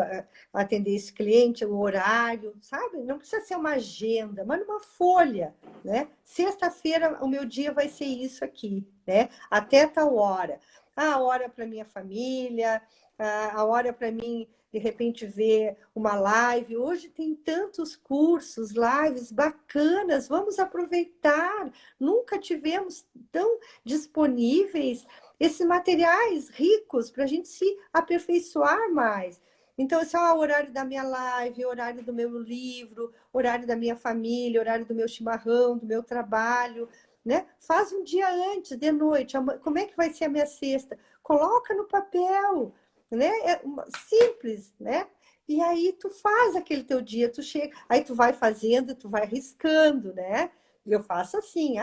atender esse cliente, o horário, sabe? Não precisa ser uma agenda, mas numa folha, né? Sexta-feira, o meu dia vai ser isso aqui, né? Até tal hora. A hora para minha família, a hora para mim, de repente, ver uma live. Hoje tem tantos cursos, lives bacanas, vamos aproveitar. Nunca tivemos tão disponíveis esses materiais ricos para a gente se aperfeiçoar mais. Então, esse é o horário da minha live, horário do meu livro, horário da minha família, horário do meu chimarrão, do meu trabalho, né? Faz um dia antes, de noite. Como é que vai ser a minha sexta? Coloca no papel, né? Simples, né? E aí tu faz aquele teu dia, tu chega, aí tu vai fazendo, tu vai riscando, né? Eu faço assim,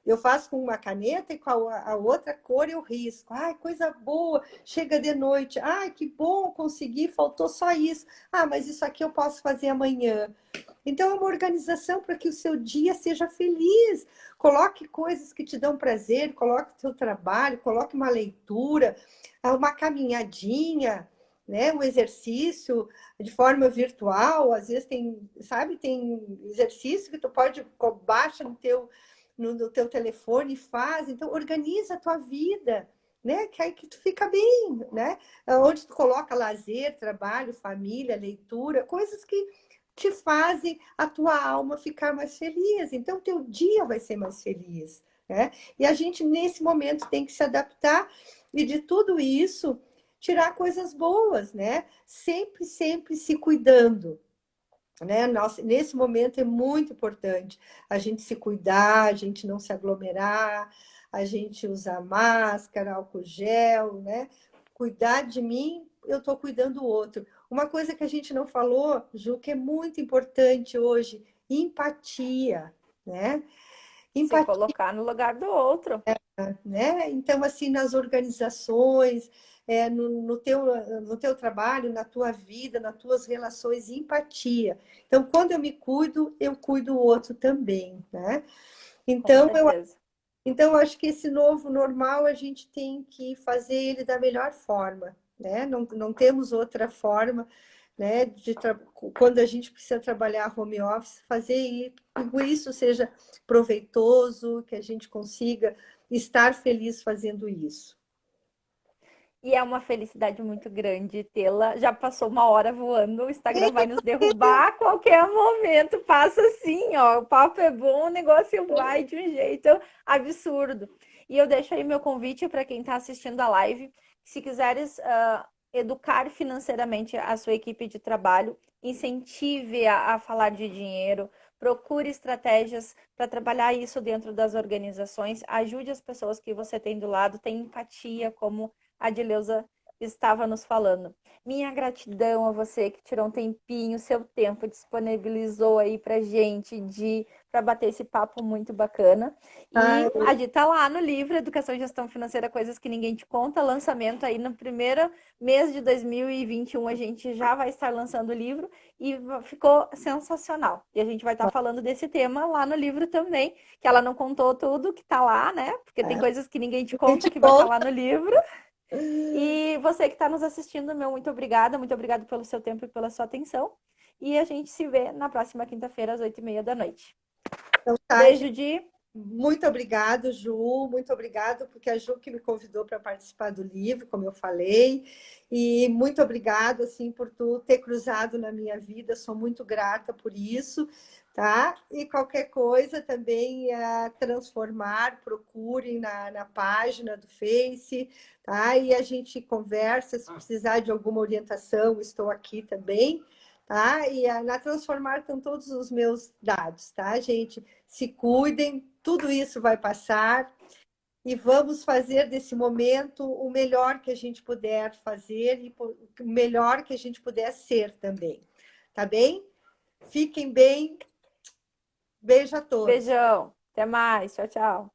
eu faço com uma caneta e com a outra cor eu risco. Ai, coisa boa, chega de noite. Ai, que bom, consegui, faltou só isso. Mas isso aqui eu posso fazer amanhã. Então, é uma organização para que o seu dia seja feliz. Coloque coisas que te dão prazer, coloque o seu trabalho, coloque uma leitura, uma caminhadinha, né? Um exercício de forma virtual. Às vezes tem, sabe, tem exercício que tu pode, baixa no teu telefone e faz. Então, organiza a tua vida, né? Que aí que tu fica bem, né? Onde tu coloca lazer, trabalho, família, leitura, coisas que te fazem a tua alma ficar mais feliz. Então, teu dia vai ser mais feliz, né? E a gente, nesse momento, tem que se adaptar e de tudo isso, tirar coisas boas, né? Sempre, sempre se cuidando. Né? Nossa, nesse momento é muito importante a gente se cuidar, a gente não se aglomerar, a gente usar máscara, álcool gel, né? Cuidar de mim, eu estou cuidando do outro. Uma coisa que a gente não falou, Ju, que é muito importante hoje, empatia, né? Se Empatia, colocar no lugar do outro. né? Então, assim, nas organizações, no teu trabalho, na tua vida, nas tuas relações, empatia. Então, quando eu me cuido, eu cuido o outro também, né? Com Então, certeza. eu acho que esse novo normal a gente tem que fazer ele da melhor forma, né? Não temos outra forma, né? Quando a gente precisa trabalhar home office, fazer com isso seja proveitoso, que a gente consiga estar feliz fazendo isso. E é uma felicidade muito grande tê-la. Já passou uma hora voando, o Instagram vai nos derrubar a qualquer momento. Passa assim, ó. O papo é bom, o negócio vai de um jeito absurdo. E eu deixo aí meu convite para quem está assistindo a live. Se quiseres educar financeiramente a sua equipe de trabalho, incentive a falar de dinheiro. Procure estratégias para trabalhar isso dentro das organizações. Ajude as pessoas que você tem do lado, tenha empatia, como a Dileuza estava nos falando. Minha gratidão a você que tirou um tempinho, seu tempo, disponibilizou aí pra gente para bater esse papo muito bacana. Ai, E a Di tá lá no livro Educação e Gestão Financeira, Coisas que Ninguém Te Conta, lançamento aí no primeiro mês de 2021, a gente já vai estar lançando o livro e ficou sensacional. E a gente vai estar falando desse tema lá no livro também, que ela não contou tudo que tá lá, né? Porque tem coisas que ninguém te conta gente que vai estar lá conta. no livro. E você que está nos assistindo, meu muito obrigado pelo seu tempo e pela sua atenção. E a gente se vê na próxima quinta-feira, às 8h30 da noite. Então, tá, Beijo, gente. Di. Muito obrigado, Ju. Muito obrigado, porque a Ju que me convidou para participar do livro, como eu falei. E muito obrigado, assim, por tu ter cruzado na minha vida. Sou muito grata por isso, tá? E qualquer coisa também transformar, procurem na página do Face, tá? E a gente conversa. Se precisar de alguma orientação, estou aqui também. Tá? E na Transformar estão todos os meus dados, tá, gente? Se cuidem, tudo isso vai passar. e vamos fazer desse momento o melhor que a gente puder fazer e o melhor que a gente puder ser também. Tá bem? Fiquem bem. Beijo a todos. Beijão. Até mais. Tchau, tchau.